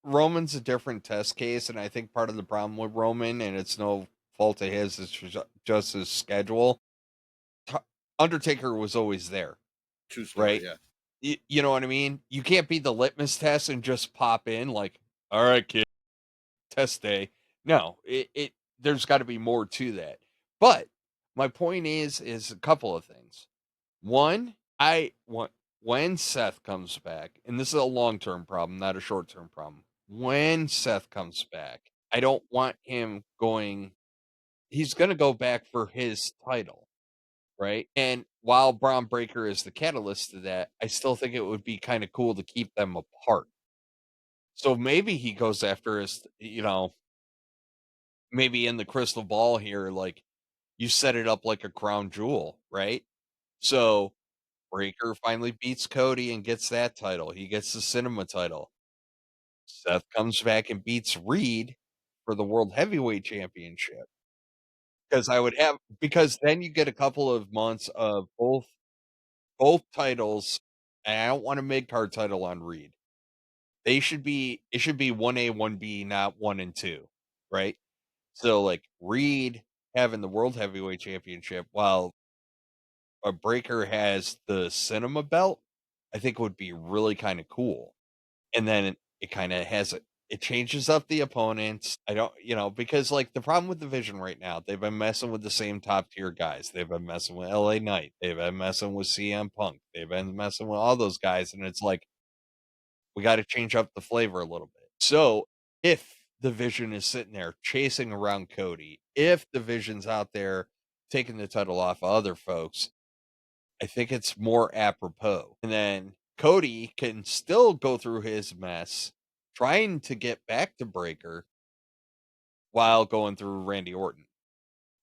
Roman's a different test case. And I think part of the problem with Roman, and it's no fault of his, it's just his schedule. T- Undertaker was always there, true story, right? yeah. You know what I mean? You can't be the litmus test and just pop in like, all right, kid, test day. No, there's got to be more to that. But my point is a couple of things. One, I want when Seth comes back, and this is a long-term problem, not a short-term problem. When Seth comes back, I don't want him going. He's going to go back for his title, right? And while Braun Breaker is the catalyst to that, I still think it would be kind of cool to keep them apart. So maybe he goes after his, maybe in the crystal ball here, like you set it up like a crown jewel, right? So Breaker finally beats Cody and gets that title. He gets the cinema title. Seth comes back and beats Reed for the World Heavyweight Championship. Because then you get a couple of months of both titles, and I don't want a mid-card title on Reed. It should be 1A, 1B, not 1 and 2, right? So, like, Reed having the World Heavyweight Championship while a Breaker has the Cinema belt, I think would be really kinda cool. And then it kinda has it changes up the opponents. I don't because, like, the problem with the Division right now, they've been messing with the same top tier guys. They've been messing with LA Knight. They've been messing with CM Punk. They've been messing with all those guys, and it's like, we gotta change up the flavor a little bit. So, if the Vision is sitting there chasing around Cody, if the Vision's out there taking the title off of other folks, I think it's more apropos. And then Cody can still go through his mess trying to get back to Breaker while going through Randy Orton.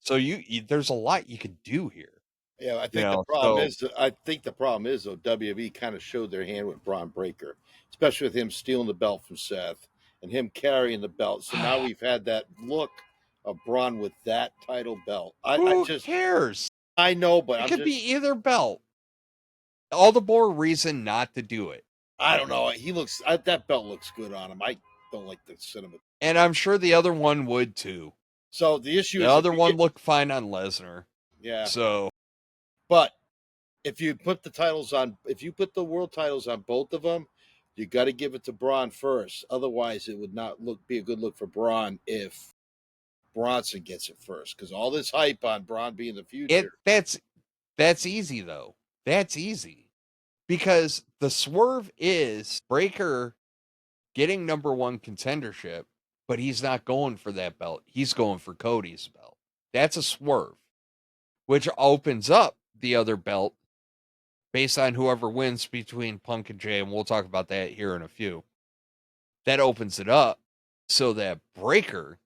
So there's a lot you could do here. Yeah, I You think the know, problem so is. I think the problem is though. WWE kind of showed their hand with Bron Breakker, especially with him stealing the belt from Seth and him carrying the belt. So now we've had that look of Bron with that title belt. who cares? I know, but It could be either belt. All the more reason not to do it. I don't know. He looks that belt looks good on him. I don't like the cinema. And I'm sure the other one would too. So the issue The is, other one looked fine on Lesnar. yeah. So, But if you put the world titles on both of them, you got to give it to Braun first. Otherwise, it would not be a good look for Braun if Bronson gets it first. Because all this hype on Braun being the future. that's easy though. That's easy. Because the swerve is Breaker getting number one contendership, but he's not going for that belt. He's going for Cody's belt. That's a swerve, which opens up the other belt based on whoever wins between Punk and Jay, and we'll talk about that here in a few. That opens it up so that Breaker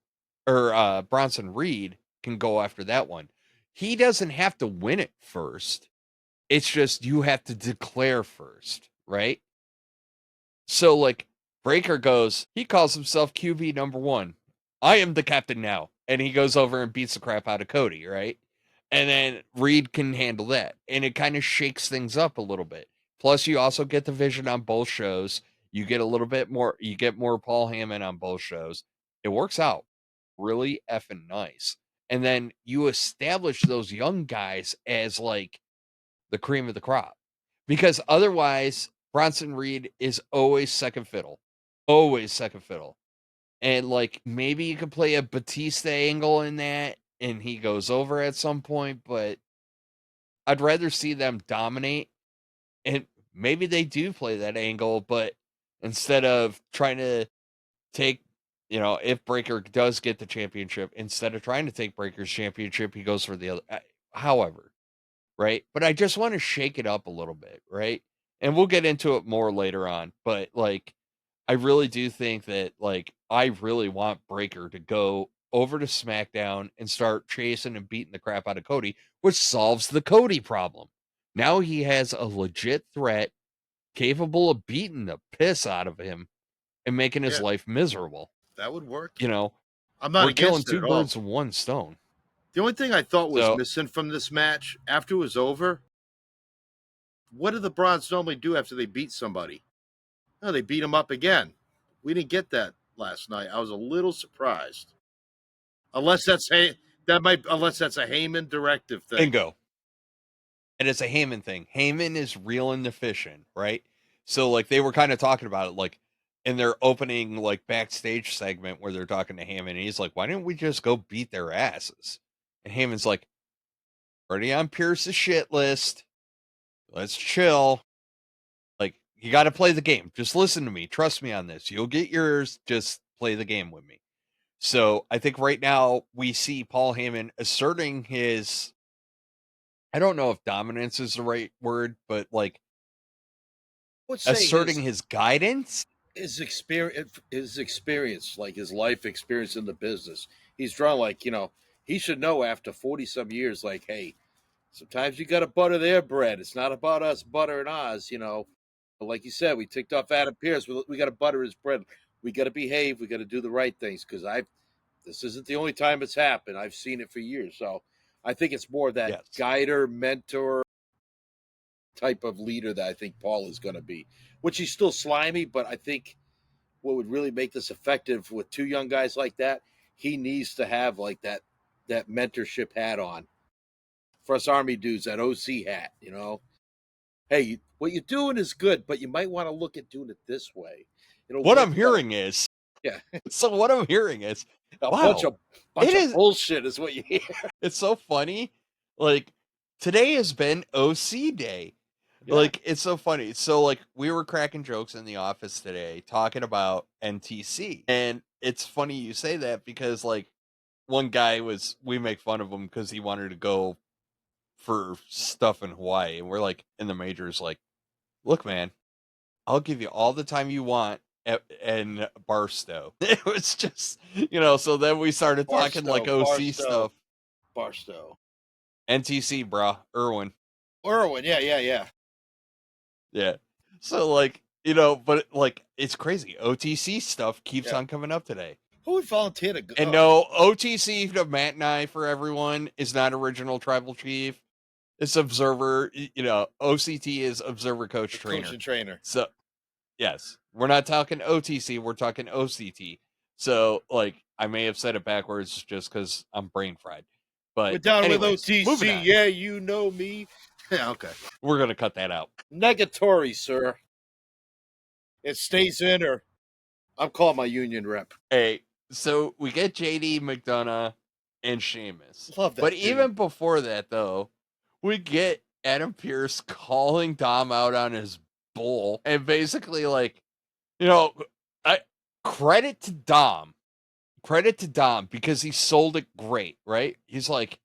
or Bronson Reed can go after that one. He doesn't have to win it first. It's just you have to declare first, right? So, like, Breaker he calls himself QB number one. I am the captain now. And he goes over and beats the crap out of Cody, right? And then Reed can handle that. And it kind of shakes things up a little bit. Plus, you also get the Vision on both shows. You get a little bit more, you get more Paul Heyman on both shows. It works out really effing nice. And then you establish those young guys as like the cream of the crop. Because otherwise, Bronson Reed is always second fiddle. Always second fiddle. And like maybe you could play a Batista angle in that and he goes over at some point, but I'd rather see them dominate. And maybe they do play that angle, but instead of trying to take, if Breaker does get the championship, instead of trying to take Breaker's championship, he goes for the other. However, right? But I just want to shake it up a little bit, right? And we'll get into it more later on, but like I really do think that like I really want Breaker to go over to SmackDown and start chasing and beating the crap out of Cody, which solves the Cody problem. Now he has a legit threat capable of beating the piss out of him and making his life miserable. That would work. I'm not We're killing against it two at all. birds with one stone. The only thing I thought was missing from this match after it was over, what do the Browns normally do after they beat somebody? No, they beat them up again. We didn't get that last night. I was a little surprised. Unless that's a Heyman directive thing. Bingo. And it's a Heyman thing. Heyman is real and efficient, right? So like they were kind of talking about it like in their opening like backstage segment where they're talking to Heyman and he's like, why didn't we just go beat their asses? And Heyman's like, already on Pierce's shit list. Let's chill. Like, you got to play the game. Just listen to me. Trust me on this. You'll get yours. Just play the game with me. So I think right now we see Paul Heyman asserting his, I don't know if dominance is the right word, but like asserting his guidance. His experience, like his life experience in the business. He's drawn like, he should know after 40 some years, like, hey, sometimes you got to butter their bread. It's not about us buttering ours, But like you said, we ticked off Adam Pearce. We got to butter his bread. We got to behave. We got to do the right things because this isn't the only time it's happened. I've seen it for years. So I think it's more that Yes. guider, mentor type of leader that I think Paul is going to be, which he's still slimy, but I think what would really make this effective with two young guys like that, he needs to have like that mentorship hat on. For us Army dudes, that OC hat, you know. Hey, what you're doing is good, but you might want to look at doing it this way. It'll What work I'm better. hearing is, Yeah, so what I'm hearing is, a wow, bunch of it is, bullshit is what you hear. it's so funny. Like, today has been OC day. Yeah. Like, it's so funny. So, like, we were cracking jokes in the office today talking about NTC. And it's funny you say that because, like, one guy we make fun of him because he wanted to go for stuff in Hawaii. And we're like, in the majors, like, look, man, I'll give you all the time you want in Barstow. It was just, so then we started talking like OC stuff. Barstow. NTC, brah. Irwin. Yeah. Yeah. So, like, but like, it's crazy. OTC stuff keeps on coming up today. Who would volunteer to go? And no, OTC to Matt and I for everyone is not original tribal chief. It's observer, OCT is observer coach trainer. Coach and trainer. So, yes, we're not talking OTC, we're talking OCT. So, like, I may have said it backwards just because I'm brain fried. But we're down anyways, with OTC. Yeah, you know me. Yeah, okay. We're going to cut that out. Negatory, sir. It stays in, or I'm calling my union rep. Hey, so we get JD, McDonough, and Sheamus. Love that But dude. even before that, though, we get Adam Pearce calling Dom out on his bull. And basically, like, credit to Dom. Credit to Dom because he sold it great, right? He's like,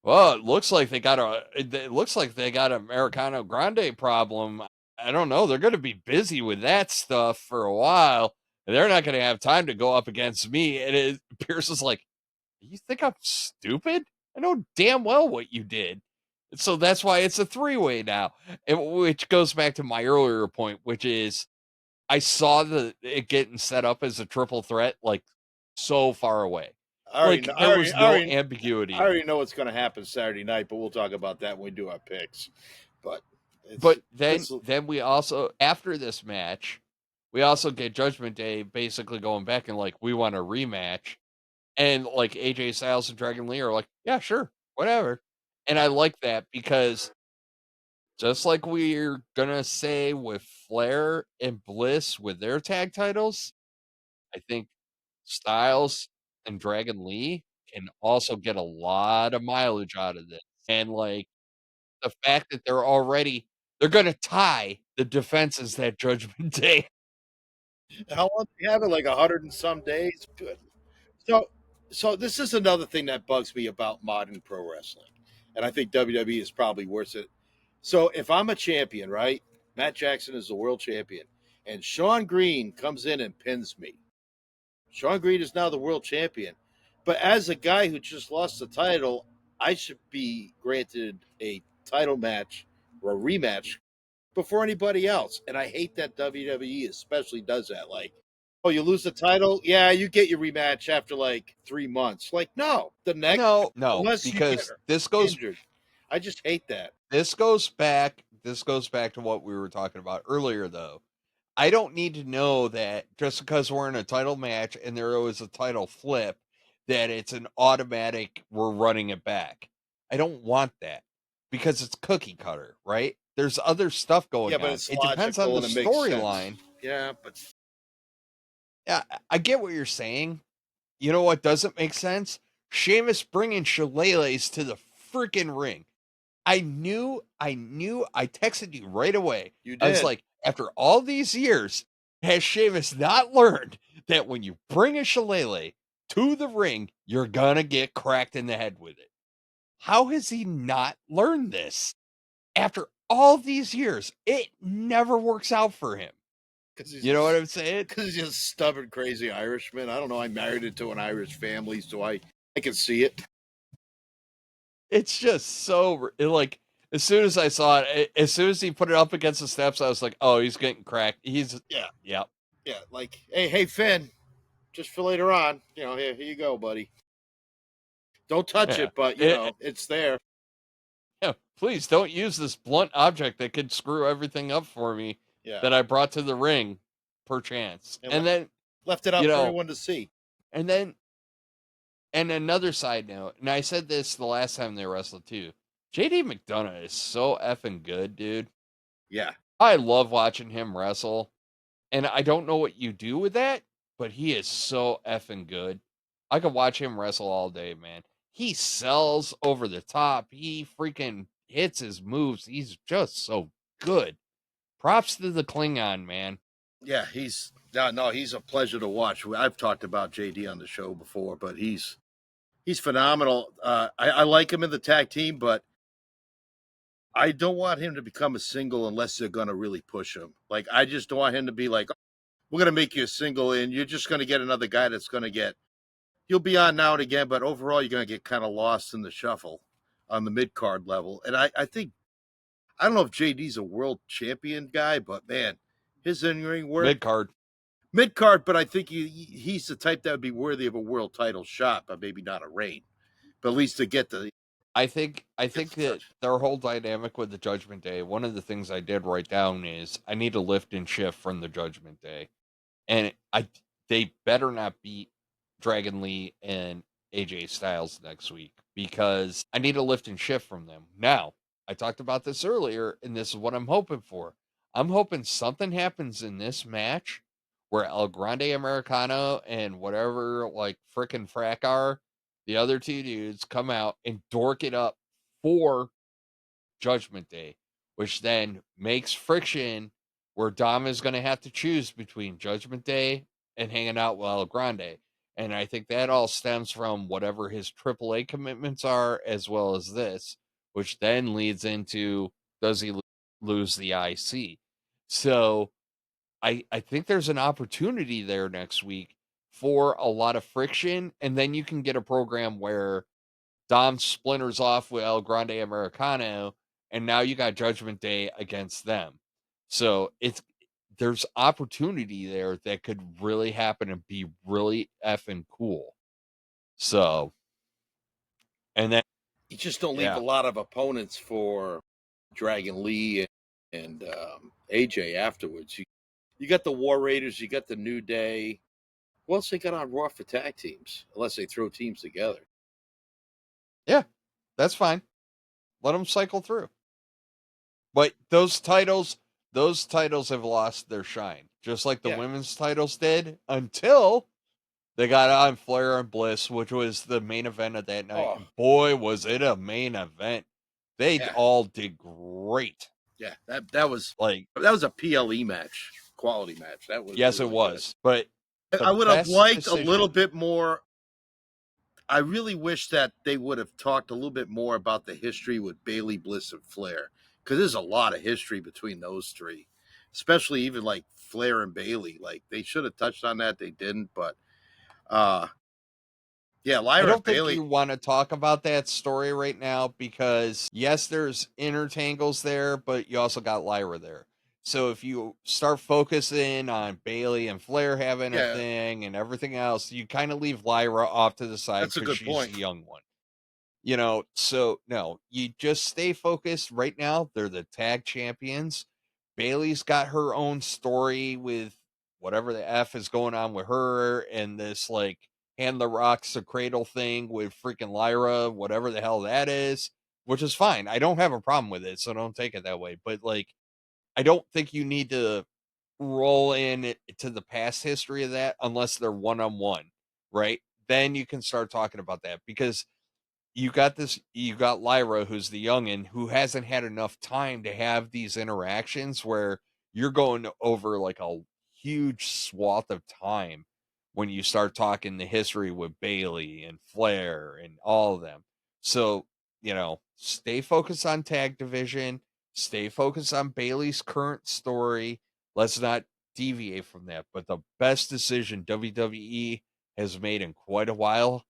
well, it looks like they got an Americano Grande problem. I don't know. They're going to be busy with that stuff for a while. And they're not going to have time to go up against me. And Pierce is like, you think I'm stupid? I know damn well what you did. And so that's why it's a three-way now. And which goes back to my earlier point, which is I saw it getting set up as a triple threat like so far away. There was no ambiguity. I already know what's going to happen Saturday night, but we'll talk about that when we do our picks. But then we also, after this match, we also get Judgment Day basically going back and like, we want a rematch. And like AJ Styles and Dragon Lee are like, yeah, sure, whatever. And I like that because just like we're going to say with Flair and Bliss with their tag titles, I think Styles and Dragon Lee can also get a lot of mileage out of this. And like the fact that they're going to tie the defenses that Judgment Day. How long do you have it? Like 100 and some days? Good. So this is another thing that bugs me about modern pro wrestling. And I think WWE is probably worse at it. So if I'm a champion, right? Matt Jackson is the world champion. And Sean Green comes in and pins me. Sean Green is now the world champion. But as a guy who just lost the title, I should be granted a title match or a rematch before anybody else. And I hate that WWE especially does that. Like, oh, you lose the title? Yeah, you get your rematch after like 3 months. Like, no, the next No, unless because this goes injured. I just hate that. This goes back to what we were talking about earlier, though. I don't need to know that just because we're in a title match and there was a title flip, that it's an automatic we're running it back. I don't want that because it's cookie cutter, right? There's other stuff going on. But it depends on the storyline. Yeah, but yeah, I get what you're saying. You know what doesn't make sense? Sheamus bringing shillelaghs to the freaking ring. I texted you right away. You did. I was like, after all these years, has Sheamus not learned that when you bring a shillelagh to the ring, you're gonna get cracked in the head with it? How has he not learned this? After all these years, it never works out for him. You know what I'm saying? Because he's a stubborn, crazy Irishman. I don't know. I married into an Irish family, so I can see it. It's just so, like, as soon as I saw it, as soon as he put it up against the steps, I was like, oh, he's getting cracked. Yeah. Yeah, like, hey, Finn, just for later on. Here you go, buddy. Don't touch Yeah. it, but it's there. Yeah, please don't use this blunt object that could screw everything up for me Yeah, that I brought to the ring, perchance. and And then, left it you out for know, everyone to see. and then, and another side note, and I said this the last time they wrestled too. JD McDonough is so effing good, dude. Yeah, I love watching him wrestle. And I don't know what you do with that, but he is so effing good. I could watch him wrestle all day, man. He sells over the top. He freaking hits his moves. He's just so good. Props to the Klingon, man. yeah, he's a pleasure to watch. I've talked about JD on the show before, but he's phenomenal. I like him in the tag team, but I don't want him to become a single unless they're going to really push him. Like, I just don't want him to be like, we're going to make you a single, and you're just going to get another guy that's going to get. He'll be on now and again, but overall, you're going to get kind of lost in the shuffle on the mid card level. And I think I don't know if JD's a world champion guy, but man, his in ring work Mid card. mid card. But I think he's the type that would be worthy of a world title shot, but maybe not a reign. But at least to get the I think that touch. their whole dynamic with the Judgment Day, one of the things I did write down is I need a lift and shift from the Judgment Day. And they better not beat Dragon Lee and AJ Styles next week because I need a lift and shift from them. Now, I talked about this earlier, and this is what I'm hoping for. I'm hoping something happens in this match where El Grande Americano and whatever like frickin' frack are, the other two dudes come out and dork it up for Judgment Day, which then makes friction where Dom is going to have to choose between Judgment Day and hanging out with El Grande. And I think that all stems from whatever his AAA commitments are, as well as this, which then leads into does he lose the IC? So I think there's an opportunity there next week for a lot of friction. And then you can get a program where Dom splinters off with El Grande Americano, and now you got Judgment Day against them. So there's opportunity there that could really happen and be really effing cool. So, and then You just don't leave a yeah, lot of opponents for Dragon Lee and AJ afterwards. You got the War Raiders, you got the New Day. Who else they got on Raw for tag teams? Unless they throw teams together. yeah, that's fine. Let them cycle through. But those titles have lost their shine, just like the Yeah. women's titles did until they got on Flair and Bliss, which was the main event of that night. Oh, And boy, was it a main event. They yeah. all did great. Yeah. That Like, was a PLE match, quality match. That was yes, it really good. was. But the I would have best liked a little decision, bit more. I really wish that they would have talked a little bit more about the history with Bailey, Bliss, and Flair, because there's a lot of history between those three, especially even like Flair and Bailey. Like, they should have touched on that, they didn't. But uh, yeah, I Lyra don't think you Bailey. want to talk about that story right now because, yes, there's intertangles there, but you also got Lyra there. So if you start focusing on Bailey and Flair having a Yeah, thing and everything else, you kind of leave Lyra off to the side that's a because good she's point. the young one. So no, you just stay focused right now. They're the tag champions. Bailey's got her own story with whatever the F is going on with her and this like hand the rocks to cradle thing with freaking Lyra, whatever the hell that is, which is fine. I don't have a problem with it, so don't take it that way. But like, I don't think you need to roll in to the past history of that unless they're one on one, right? Then you can start talking about that because you got Lyra, who's the youngin, who hasn't had enough time to have these interactions where you're going over like a huge swath of time when you start talking the history with Bailey and Flair and all of them. So, stay focused on tag division, stay focused on Bailey's current story. Let's not deviate from that. But the best decision WWE has made in quite a while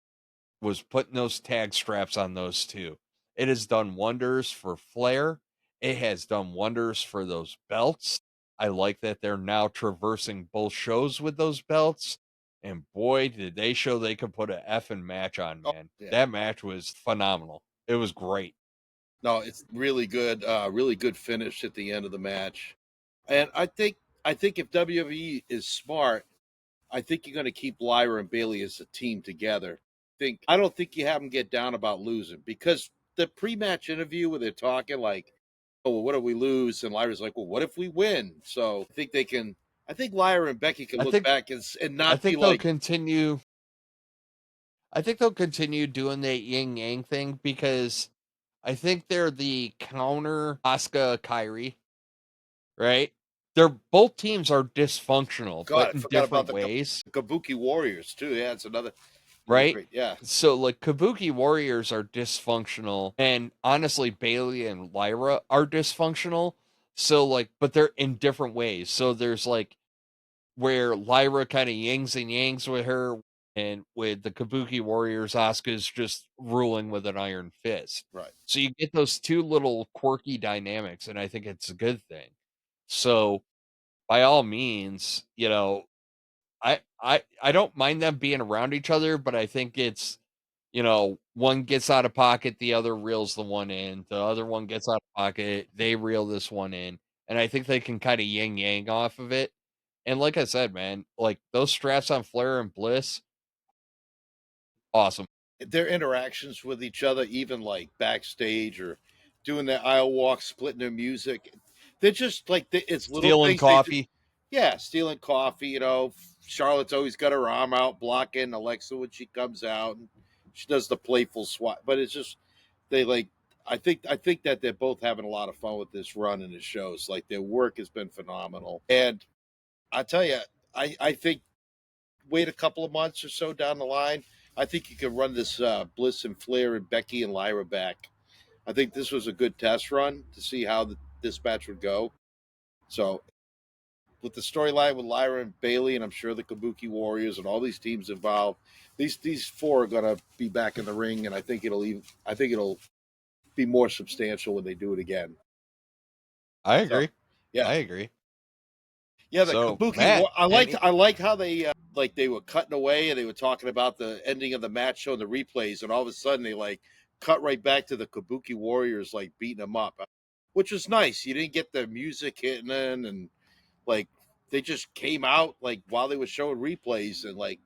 was putting those tag straps on those two. It has done wonders for Flair. It has done wonders for those belts. I like that they're now traversing both shows with those belts. And boy, did they show they could put a effing match on, Oh, man. yeah. That match was phenomenal. It was great. No, it's really good. Really good finish at the end of the match. And I think if WWE is smart, I think you're going to keep Lyra and Bailey as a team together. I don't think you have them get down about losing, because the pre-match interview where they're talking like, "Oh, well, what if we lose?" and Lyra's like, "Well, what if we win?" So I think they can. I think Lyra and Becky can I look think back and I not be think they'll like, continue I think they'll continue doing that yin yang thing because I think they're the counter Asuka Kyrie, right? They're both teams are dysfunctional, "God, but I in forgot about different the ways, Kabuki Warriors too." Yeah, it's another right? great. Yeah, So like Kabuki Warriors are dysfunctional, and honestly, Bailey and Lyra are dysfunctional. So like, but they're in different ways. So there's like where Lyra kind of yings and yangs with her, and with the Kabuki Warriors, Asuka's just ruling with an iron fist. right. So you get those two little quirky dynamics, and I think it's a good thing. So by all means, I don't mind them being around each other, but I think it's one gets out of pocket, the other reels the one in, the other one gets out of pocket, they reel this one in, and I think they can kind of yin yang off of it. And like I said, man, like those straps on Flair and Bliss, awesome. Their interactions with each other, even like backstage or doing their aisle walk, splitting their music, they're just like it's little Stealing things they do. coffee. Yeah, stealing coffee. Charlotte's always got her arm out blocking Alexa when she comes out, and she does the playful swat. But it's just they like. I think that they're both having a lot of fun with this run and the shows. Like their work has been phenomenal, and I tell you, I think wait a couple of months or so down the line, I think you can run this Bliss and Flair and Becky and Lyra back. I think this was a good test run to see how this match would go. So with the storyline with Lyra and Bailey, and I'm sure the Kabuki Warriors and all these teams involved, these four are going to be back in the ring, and I think it'll be more substantial when they do it again. I So agree. yeah, I agree. yeah, the So Kabuki. Matt, I like how they like they were cutting away and they were talking about the ending of the match, showing the replays, and all of a sudden they like cut right back to the Kabuki Warriors like beating them up, which was nice. You didn't get the music hitting in, and like they just came out like while they were showing replays, and like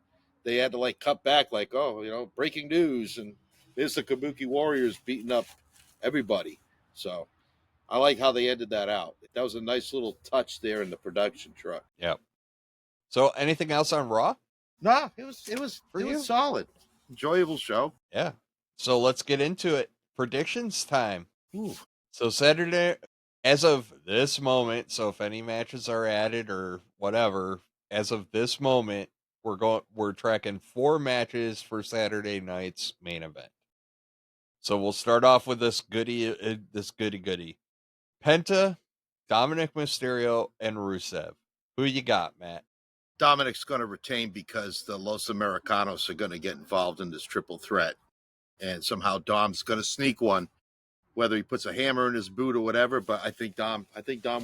they had to like cut back like, oh, breaking news, and there's the Kabuki Warriors beating up everybody. So I like how they ended that out. That was a nice little touch there in the production truck. yeah. So anything else on Raw No, it was for it was you? solid, enjoyable show. Yeah. So let's get into it. Predictions time. Ooh. So Saturday, as of this moment, so if any matches are added or whatever, as of this moment, we're tracking 4 matches for Saturday night's main event. So we'll start off with this goody. Penta, Dominic Mysterio, and Rusev. Who you got, Matt? Dominic's going to retain because the Los Americanos are going to get involved in this triple threat, and somehow Dom's going to sneak one, whether he puts a hammer in his boot or whatever. But I think Dom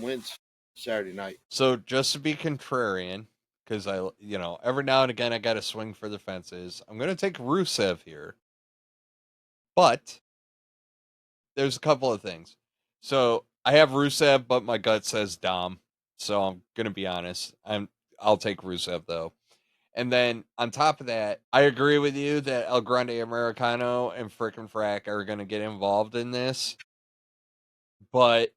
wins Saturday night. So just to be contrarian, because every now and again I got to swing for the fences. I'm going to take Rusev here, but there's a couple of things. So I have Rusev, but my gut says Dom. So I'm going to be honest. I'll take Rusev though. And then on top of that, I agree with you that El Grande Americano and Frickin' Frack are going to get involved in this, but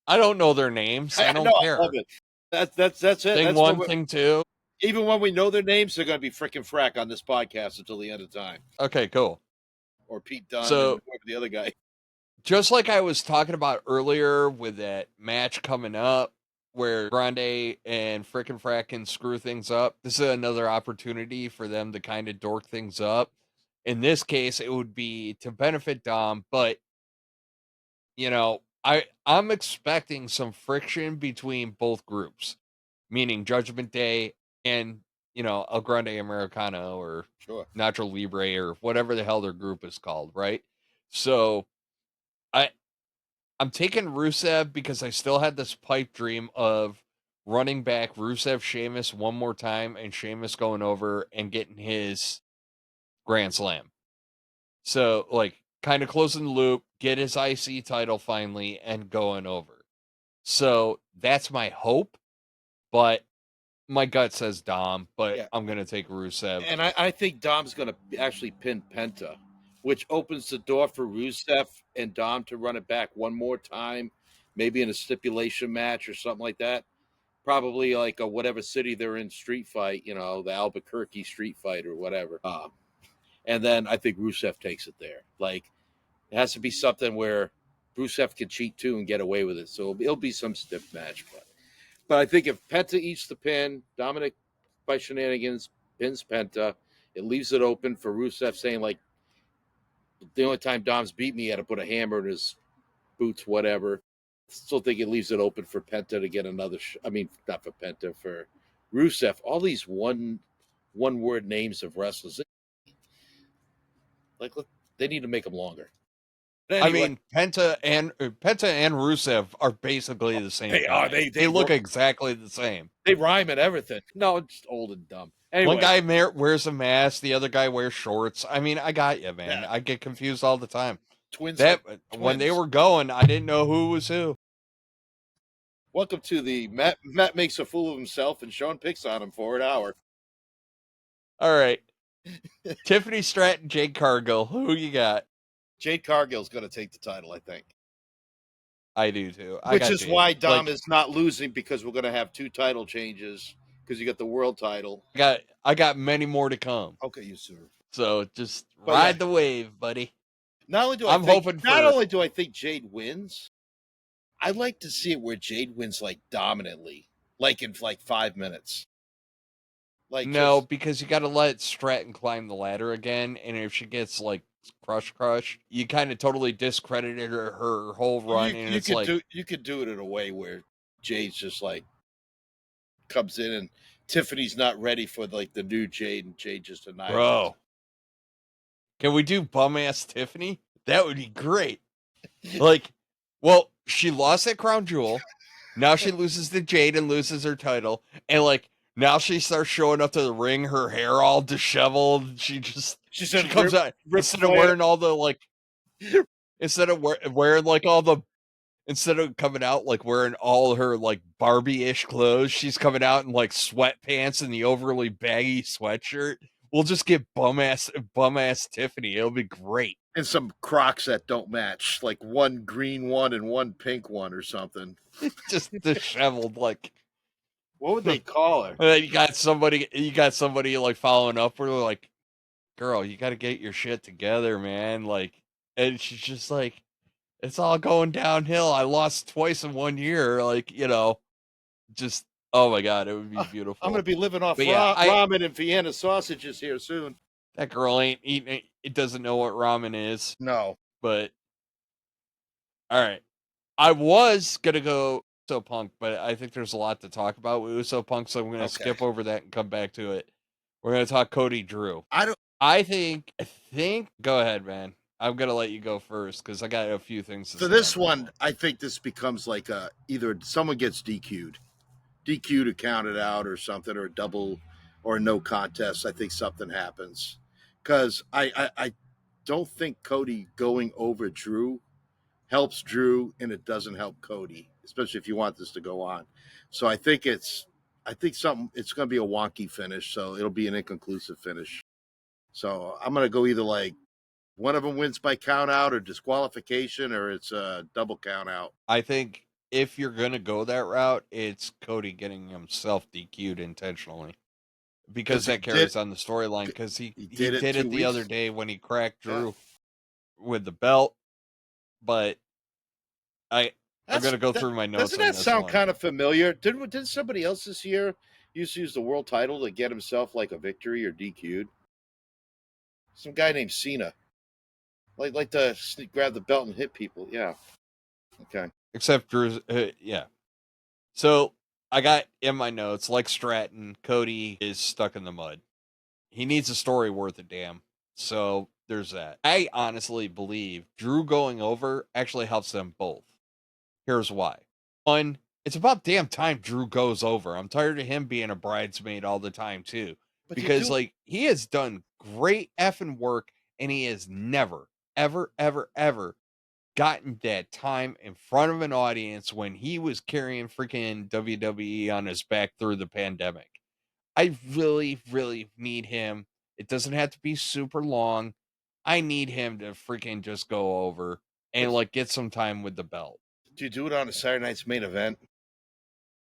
I don't know their names. I I know, don't I love care. it. That's it. Thing That's what one, we're, thing two. even when we know their names, they're going to be frickin' frack on this podcast until the end of time. Okay, cool. Or Pete Dunne and So whoever the other guy. just like I was talking about earlier with that match coming up where Grande and Frickin' Frack can screw things up, this is another opportunity for them to kind of dork things up. In this case, it would be to benefit Dom, but I'm expecting some friction between both groups, meaning Judgment Day and El Grande Americano or Sure. Nacho Libre or whatever the hell their group is called, right? So I I'm taking Rusev because I still had this pipe dream of running back Rusev Sheamus one more time and Sheamus going over and getting his Grand Slam. So, like, kind of closing the loop, get his IC title finally and going over. So, that's my hope, but my gut says Dom, but Yeah. I'm going to take Rusev. And I think Dom's going to actually pin Penta, which opens the door for Rusev and Dom to run it back one more time, maybe in a stipulation match or something like that. Probably like a whatever city they're in street fight, you know, the Albuquerque street fight or whatever. And then I think Rusev takes it there. Like, it has to be something where Rusev can cheat too and get away with it. So it'll be some stiff match. But I think if Penta eats the pin, Dominic by shenanigans pins Penta, it leaves it open for Rusev saying, like, the only time Dom's beat me, he had to put a hammer in his boots, whatever. Still think it leaves it open for Penta to get another. Not for Penta, for Rusev. All these one word names of wrestlers, like, look, they need to make them longer. But anyway, I mean, Penta and Rusev are basically the same they guy. are. They look exactly the same. They rhyme and everything. No, it's just old and dumb. Anyway, One guy wears a mask, the other guy wears shorts. I mean, I got you, man. Yeah. I get confused all the time. twins. When they were going, I didn't know who was who. Welcome to the Matt makes a fool of himself and Sean picks on him for an hour. All right. Tiffany Stratton, Jade Cargill. Who you got? Jade Cargill's going to take the title, I think. I do too. Which is why Dom is not losing, because we're going to have 2 title changes, because you got the world title. I got many more to come. Okay, you sir. So just ride the wave, buddy. Not only do I think Jade wins, I like to see it where Jade wins like dominantly, like in like 5 minutes. Like, no, because you got to let Stratton climb the ladder again, and if she gets like crushed, you kind of totally discredited her whole run, and it's like you could do it in a way where Jade's just like comes in and Tiffany's not ready for like the new Jade, and Jade just annihilates. Bro, can we do bum ass Tiffany? That would be great. Like, well, she lost that crown jewel. Now she loses to Jade and loses her title, and like now she starts showing up to the ring, her hair all disheveled. She comes out instead of wearing all the like, instead of wearing like all the. Instead of coming out like wearing all her like Barbie-ish clothes, she's coming out in like sweatpants and the overly baggy sweatshirt. We'll just get bum ass Tiffany. It'll be great. And some Crocs that don't match, like one green one and one pink one or something. Just disheveled, like. What would they call her? You got somebody like following up with her, like, girl, you got to get your shit together, man. Like, and she's just like, it's all going downhill. I lost twice in 1 year. Like, you know, just, oh my God, it would be beautiful. I'm going to be living off ramen and Vienna sausages here soon. That girl ain't eating it. Doesn't know what ramen is. No. But, all right. I was going to go Uso Punk, but I think there's a lot to talk about with Uso Punk, so I'm going to skip over that and come back to it. We're going to talk Cody Drew. I think, go ahead, man. I'm going to let you go first because I got a few things to say. For this one, I think this becomes like either someone gets DQ'd to count it out or something, or a double or a no contest. I think something happens because I don't think Cody going over Drew helps Drew, and it doesn't help Cody, especially if you want this to go on. So I think it's going to be a wonky finish. So it'll be an inconclusive finish. So I'm going to go either like one of them wins by count out or disqualification, or it's a double count out. I think if you're going to go that route, it's Cody getting himself DQ'd intentionally. Because that carries on the storyline, because he did it the other day when he cracked Drew with the belt. But I'm going to go through my notes. Doesn't that sound kind of familiar? Did somebody else this year used to use the world title to get himself like a victory or DQ'd? Some guy named Cena. Like to grab the belt and hit people. Yeah. Okay. Except Drew's, yeah. So I got in my notes, like Stratton, Cody is stuck in the mud. He needs a story worth a damn. So there's that. I honestly believe Drew going over actually helps them both. Here's why. One, It's about damn time Drew goes over. I'm tired of him being a bridesmaid all the time too. But Because like he has done great effing work and he has never, ever, ever, ever gotten that time in front of an audience when he was carrying freaking WWE on his back through the pandemic. I really, really need him. It doesn't have to be super long. I need him to freaking just go over and like get some time with the belt. do you do it on a Saturday night's main event?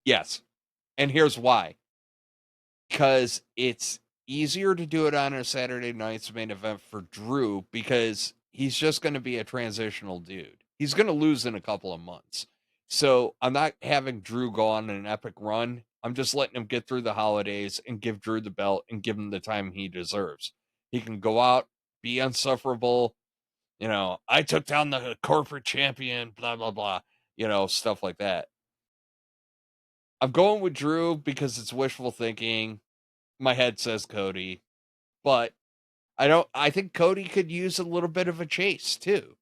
Yes. And here's why. Because it's easier to do it on a Saturday night's main event for Drew because he's just going to be a transitional dude. He's going to lose in a couple of months. So I'm not having Drew go on an epic run. I'm just letting him get through the holidays and give Drew the belt and give him the time he deserves. He can go out, be unsufferable. You know, I took down the corporate champion, blah, blah, blah. You know, stuff like that. I'm going with Drew because it's wishful thinking. My head says Cody, but I think Cody could use a little bit of a chase too.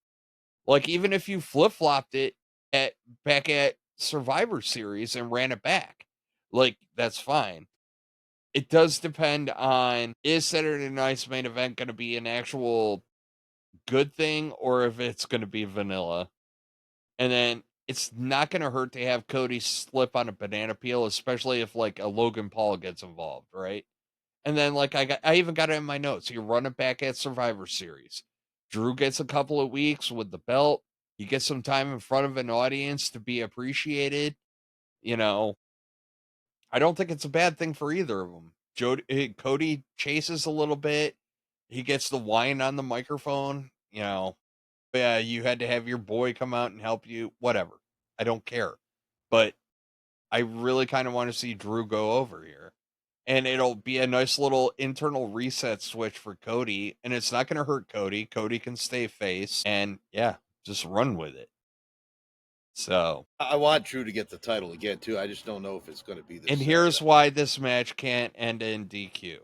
Like even if you flip-flopped it at back at Survivor Series and ran it back, like that's fine. It does depend on is Saturday night's main event going to be an actual good thing or if it's going to be vanilla. And then it's not going to hurt to have Cody slip on a banana peel, especially if like a Logan Paul gets involved, right? And then like I even got it in my notes. You run it back at Survivor Series. Drew gets a couple of weeks with the belt. He gets some time in front of an audience to be appreciated. You know, I don't think it's a bad thing for either of them. Cody chases a little bit. He gets the whine on the microphone. You know, yeah, you had to have your boy come out and help you. Whatever. I don't care. But I really kind of want to see Drew go over here. And it'll be a nice little internal reset switch for Cody. And it's not going to hurt Cody. Cody can stay face. And yeah, just run with it. So. I want Drew to get the title again, too. I just don't know if it's going to be this And Saturday. here's why this match can't end in DQ.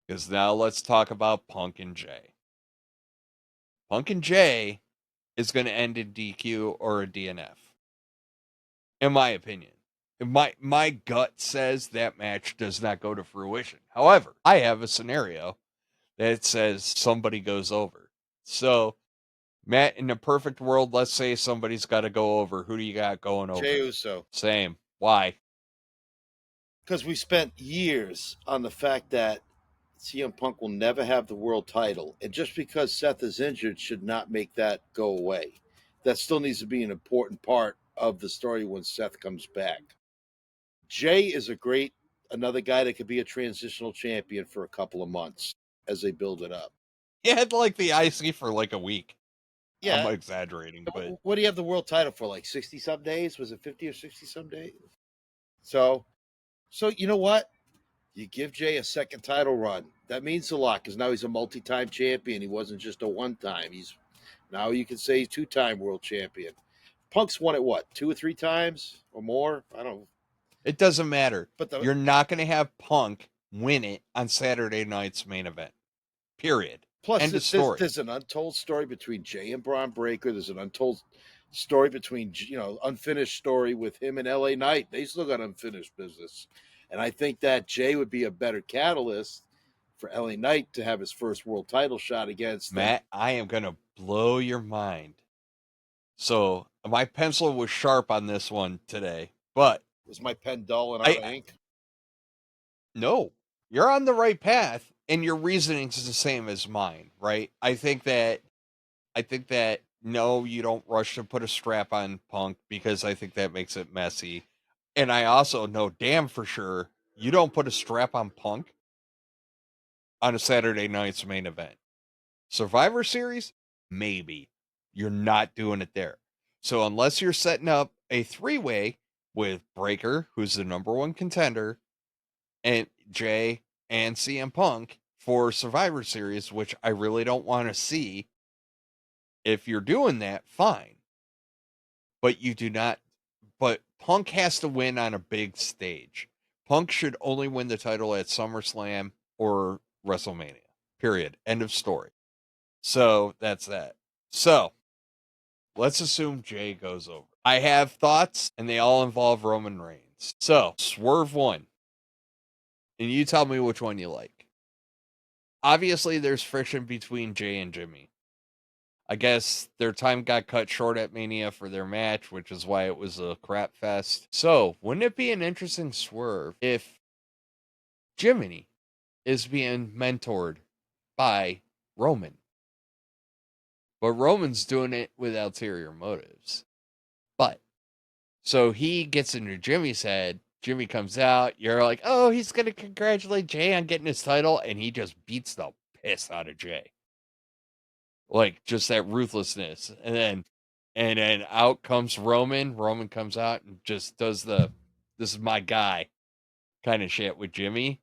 Because now let's talk about Punk and Jay. Punk and Jay is going to end in DQ or a DNF. In my opinion. My gut says that match does not go to fruition. However, I have a scenario that says somebody goes over. So, Matt, in a perfect world, let's say somebody's got to go over. Who do you got going over? Jey Uso. Same. Why? Because we spent years on the fact that CM Punk will never have the world title. And just because Seth is injured should not make that go away. That still needs to be an important part of the story when Seth comes back. Jay is another guy that could be a transitional champion for a couple of months as they build it up. He had like the IC for like a week. Yeah. I'm exaggerating, but what do you have the world title for? Like 60 some days? Was it 50 or 60 some days? So you know what? You give Jay a second title run. That means a lot because now he's a multi-time champion. He wasn't just a one-time. Now you can say he's two-time world champion. Punk's won it what, 2 or 3 times or more? I don't know. It doesn't matter. But you're not going to have Punk win it on Saturday night's main event. Period. Plus, End of story. There's an untold story between Jay and Bron Breakker. There's an untold story between, unfinished story with him and LA Knight. They still got unfinished business. And I think that Jay would be a better catalyst for LA Knight to have his first world title shot against Matt. I am going to blow your mind. So my pencil was sharp on this one today, but was my pen dull and out of ink? No, you're on the right path, and your reasoning is the same as mine, right? I think that no, you don't rush to put a strap on Punk because I think that makes it messy. And I also know damn for sure you don't put a strap on Punk on a Saturday night's main event. Survivor Series, maybe. You're not doing it there. So unless you're setting up a 3-way with Breakker, who's the number 1 contender, and Jay and CM Punk for Survivor Series, which I really don't want to see. If you're doing that, fine. But you do not. But Punk has to win on a big stage. Punk should only win the title at SummerSlam or WrestleMania. Period. End of story. So that's that. So let's assume Jay goes over. I have thoughts, and they all involve Roman Reigns. So, Swerve 1. And you tell me which one you like. Obviously, there's friction between Jay and Jimmy. I guess their time got cut short at Mania for their match, which is why it was a crap fest. So, wouldn't it be an interesting swerve if Jimmy is being mentored by Roman? But Roman's doing it with ulterior motives. But, so he gets into Jimmy's head. Jimmy comes out. You're like, oh, he's going to congratulate Jay on getting his title. And he just beats the piss out of Jay. Like, just that ruthlessness. And then out comes Roman. Roman comes out and just does the, this is my guy kind of shit with Jimmy,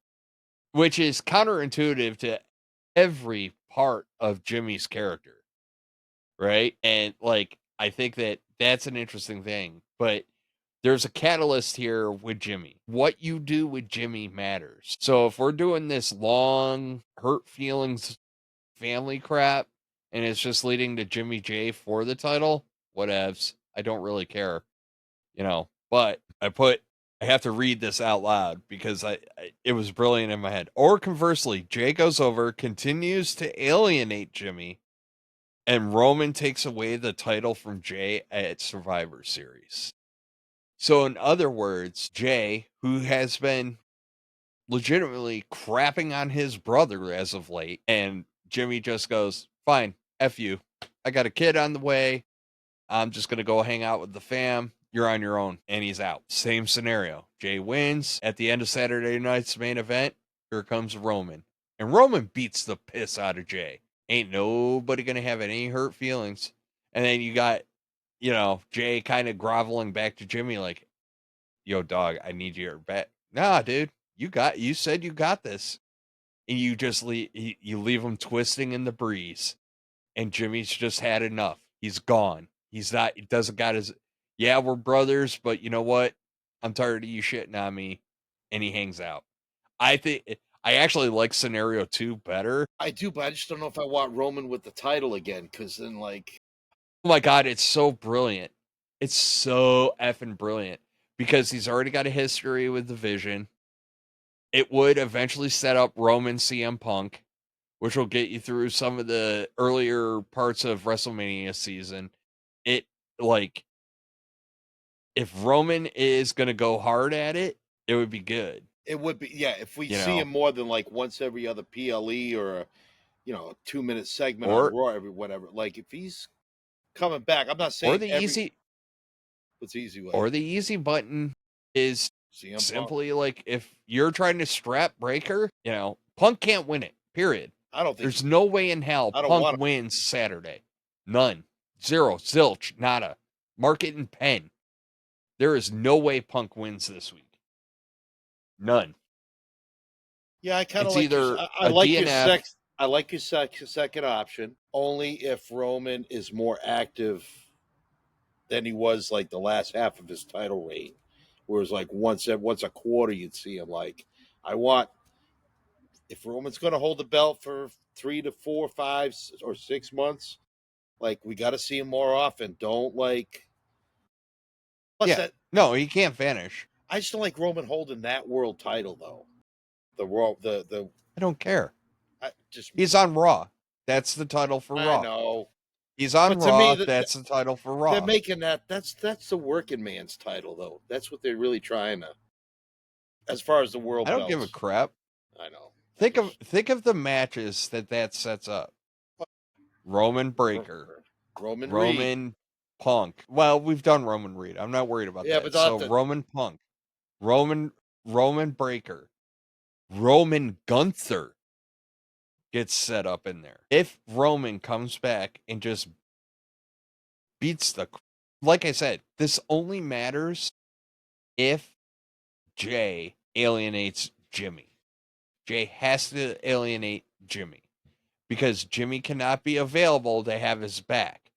which is counterintuitive to every part of Jimmy's character. Right. And like, I think that that's an interesting thing, but there's a catalyst here with Jimmy. What you do with Jimmy matters. So if we're doing this long hurt feelings family crap and it's just leading to Jimmy J for the title, whatevs. I don't really care, but I have to read this out loud because it was brilliant in my head. Or conversely, Jay goes over, continues to alienate Jimmy, and Roman takes away the title from Jay at Survivor Series. So, in other words, Jay, who has been legitimately crapping on his brother as of late, and Jimmy just goes, fine, F you. I got a kid on the way. I'm just going to go hang out with the fam. You're on your own. And he's out. Same scenario. Jay wins. At the end of Saturday night's main event, here comes Roman. And Roman beats the piss out of Jay. Ain't nobody going to have any hurt feelings. And then you got, Jay kind of groveling back to Jimmy like, yo, dog, I need your bet. Nah, dude, you said you got this. And you just you leave him twisting in the breeze. And Jimmy's just had enough. He's gone. He doesn't got his, yeah, we're brothers, but you know what? I'm tired of you shitting on me. And he hangs out. I actually like scenario 2 better. I do, but I just don't know if I want Roman with the title again, because then, like, oh my God, it's so brilliant. It's so effing brilliant because he's already got a history with the Vision. It would eventually set up Roman CM Punk, which will get you through some of the earlier parts of WrestleMania season. It, like, if Roman is going to go hard at it, it would be good. It would be, yeah, if we see him more than like once every other PLE or a 2-minute segment on Raw every whatever. Like, if he's coming back, I'm not saying what's the easy way? Or the easy button is CM simply Punk. Like, if you're trying to strap Breaker, Punk can't win it. Period. I don't think there's no way in hell Punk wins Saturday. None. Zero. Zilch. Nada. Mark it in pen. There is no way Punk wins this week. None. Yeah, I kind of like I like DNF. I like your second option only if Roman is more active than he was like the last half of his title reign, whereas like once a quarter you'd see him. Like, I want, if Roman's going to hold the belt for 3 to 4, 5, or 6 months, like, we got to see him more often. Don't like. No, he can't finish. I just don't like Roman holding that world title though. The I don't care. He's on Raw. That's the title for Raw. I know. He's on Raw. That's the title for Raw. They're making that's the working man's title though. That's what they're really trying to. As far as the world, I don't give a crap. I know. Think of the matches that sets up. Roman Breaker, Roman Punk. Well, we've done Roman Reed. I'm not worried about that. But so Roman Punk, Roman Breaker, Roman Gunther gets set up in there. If Roman comes back and just beats like I said, this only matters if Jay alienates Jimmy. Jay has to alienate Jimmy because Jimmy cannot be available to have his back.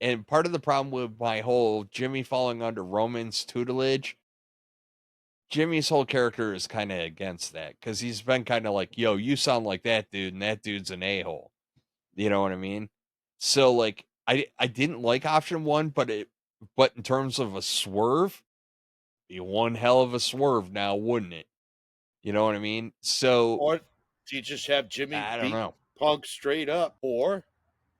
And part of the problem with my whole Jimmy falling under Roman's tutelage, Jimmy's whole character is kind of against that because he's been kind of like, yo, you sound like that dude, and that dude's an a-hole. You know what I mean? So, like, I didn't like option one, but in terms of a swerve, be one hell of a swerve now, wouldn't it? You know what I mean? So Or do you just have Jimmy I don't beat know. Punk straight up? Or,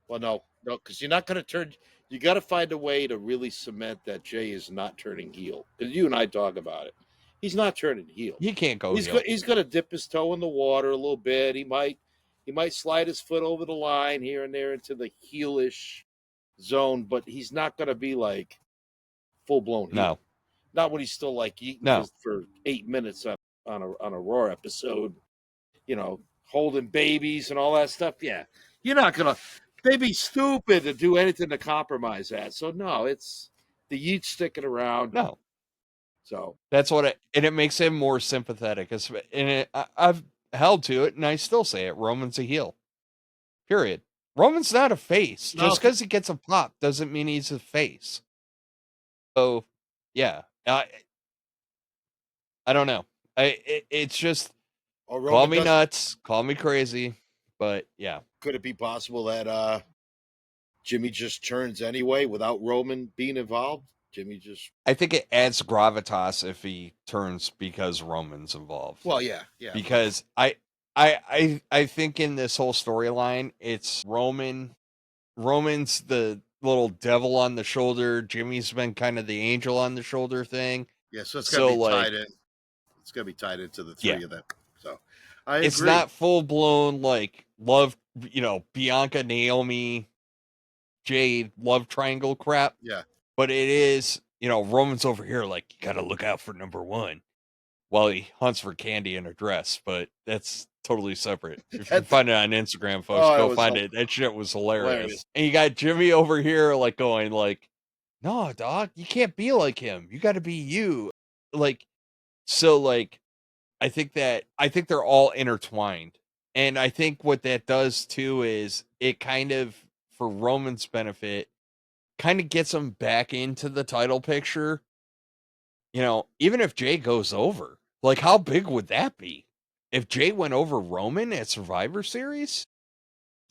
well, no, because you're not going to turn. You got to find a way to really cement that Jay is not turning heel. Because you and I talk about it. He's not turning heel. He can't go heel. He's going to dip his toe in the water a little bit. He might slide his foot over the line here and there into the heelish zone, but he's not going to be like full blown heel. No, Not when he's still like eating no. for 8 minutes on a Raw episode, holding babies and all that stuff. Yeah, you're not gonna. They'd be stupid to do anything to compromise that. So no, it's the yeet sticking around. No. So That's what it makes him more sympathetic. I've held to it, and I still say it. Roman's a heel. Period. Roman's not a face. now, Just because he gets a pop doesn't mean he's a face. So, yeah, I don't know. It's just or call Roman me nuts, call me crazy, but yeah. could it be possible that Jimmy just turns anyway without Roman being involved? Jimmy just. I think it adds gravitas if he turns because Roman's involved. Well, yeah. Because I think in this whole storyline, it's Roman's the little devil on the shoulder. Jimmy's been kind of the angel on the shoulder thing. Yeah, so it's gonna be tied in. It's gonna be tied into the three of them. So I agree. It's not full blown like love, Bianca, Naomi, Jade love triangle crap. Yeah. But it is, Roman's over here like you got to look out for number one while he hunts for Candy in a dress. But that's totally separate. If you find it on Instagram, folks, go find it. That shit was hilarious. And you got Jimmy over here like going like, no, dog, you can't be like him. You got to be you. Like, so like, I think they're all intertwined. And I think what that does too is it kind of, for Roman's benefit, kind of gets him back into the title picture. Even if Jay goes over, like how big would that be? If Jay went over Roman at Survivor Series?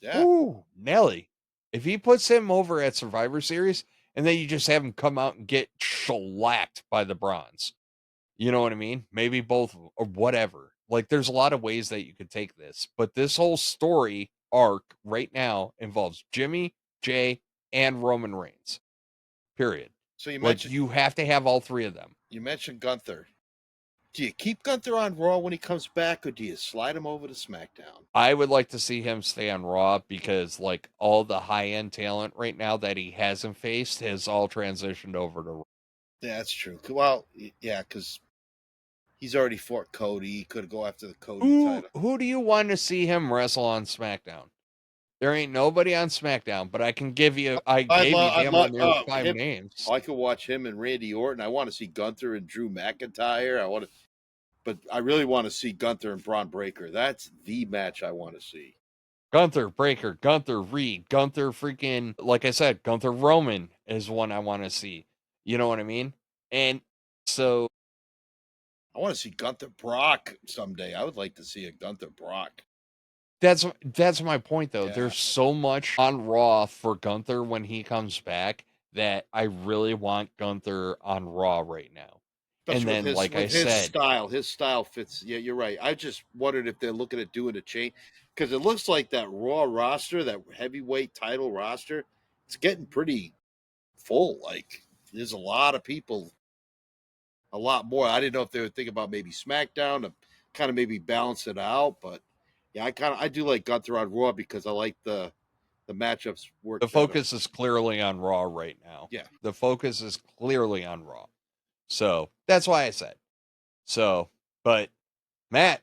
Yeah. Ooh, Nelly. If he puts him over at Survivor Series and then you just have him come out and get shellacked by the Bronze. You know what I mean? Maybe both or whatever. Like there's a lot of ways that you could take this, but this whole story arc right now involves Jimmy, Jay, and Roman Reigns. Period. So you have to have all three of them. You mentioned Gunther. Do you keep Gunther on Raw when he comes back, or do you slide him over to SmackDown? I would like to see him stay on Raw because like all the high-end talent right now that he hasn't faced has all transitioned over to Raw. Yeah, that's true. Well, yeah, because he's already fought Cody. He could go after the Cody title. Who do you want to see him wrestle on SmackDown? There ain't nobody on SmackDown, but I can give you. I gave you damn on there 5 names. I could watch him and Randy Orton. I want to see Gunther and Drew McIntyre. But I really want to see Gunther and Bron Breakker. That's the match I want to see. Gunther Breakker, Gunther Reed, Gunther freaking, like I said, Gunther Roman is one I want to see. You know what I mean? And so I want to see Gunther Brock someday. I would like to see a Gunther Brock. That's my point, though. Yeah. There's so much on Raw for Gunther when he comes back that I really want Gunther on Raw right now. Especially and then, like I said, his style fits. Yeah, you're right. I just wondered if they're looking at doing a change because it looks like that Raw roster, that heavyweight title roster, it's getting pretty full. Like there's a lot of people, a lot more. I didn't know if they were thinking about maybe SmackDown to kind of maybe balance it out, but yeah, I do like Gunther on Raw because I like the matchups work. The focus is clearly on Raw right now. Yeah, the focus is clearly on Raw. So that's why I said. So, but Matt,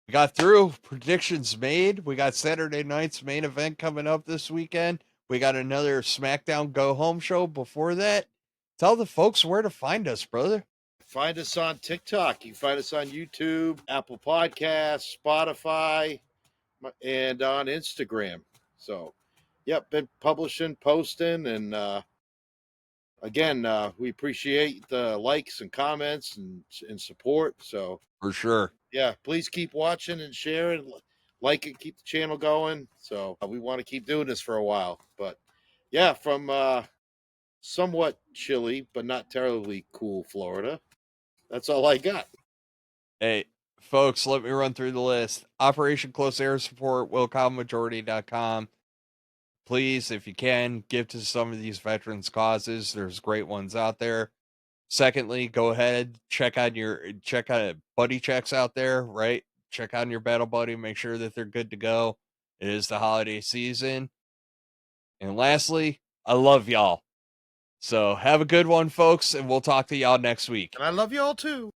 we got through. Predictions made. We got Saturday night's main event coming up this weekend. We got another SmackDown Go Home show before that. Tell the folks where to find us, brother. Find us on TikTok. You can find us on YouTube, Apple Podcasts, Spotify, and on Instagram. So, yep, been publishing, posting, and again, we appreciate the likes and comments and support. So for sure, yeah, please keep watching and sharing, like it, keep the channel going. So we want to keep doing this for a while. But Yeah, from somewhat chilly, but not terribly cool Florida. That's all I got. Hey, folks, let me run through the list. Operation Close Air Support, willcommajority.com. Please, if you can, give to some of these veterans' causes. There's great ones out there. Secondly, go ahead, check out buddy checks out there, right? Check on your battle buddy, make sure that they're good to go. It is the holiday season. And lastly, I love y'all. So have a good one, folks, and we'll talk to y'all next week. And I love you all too.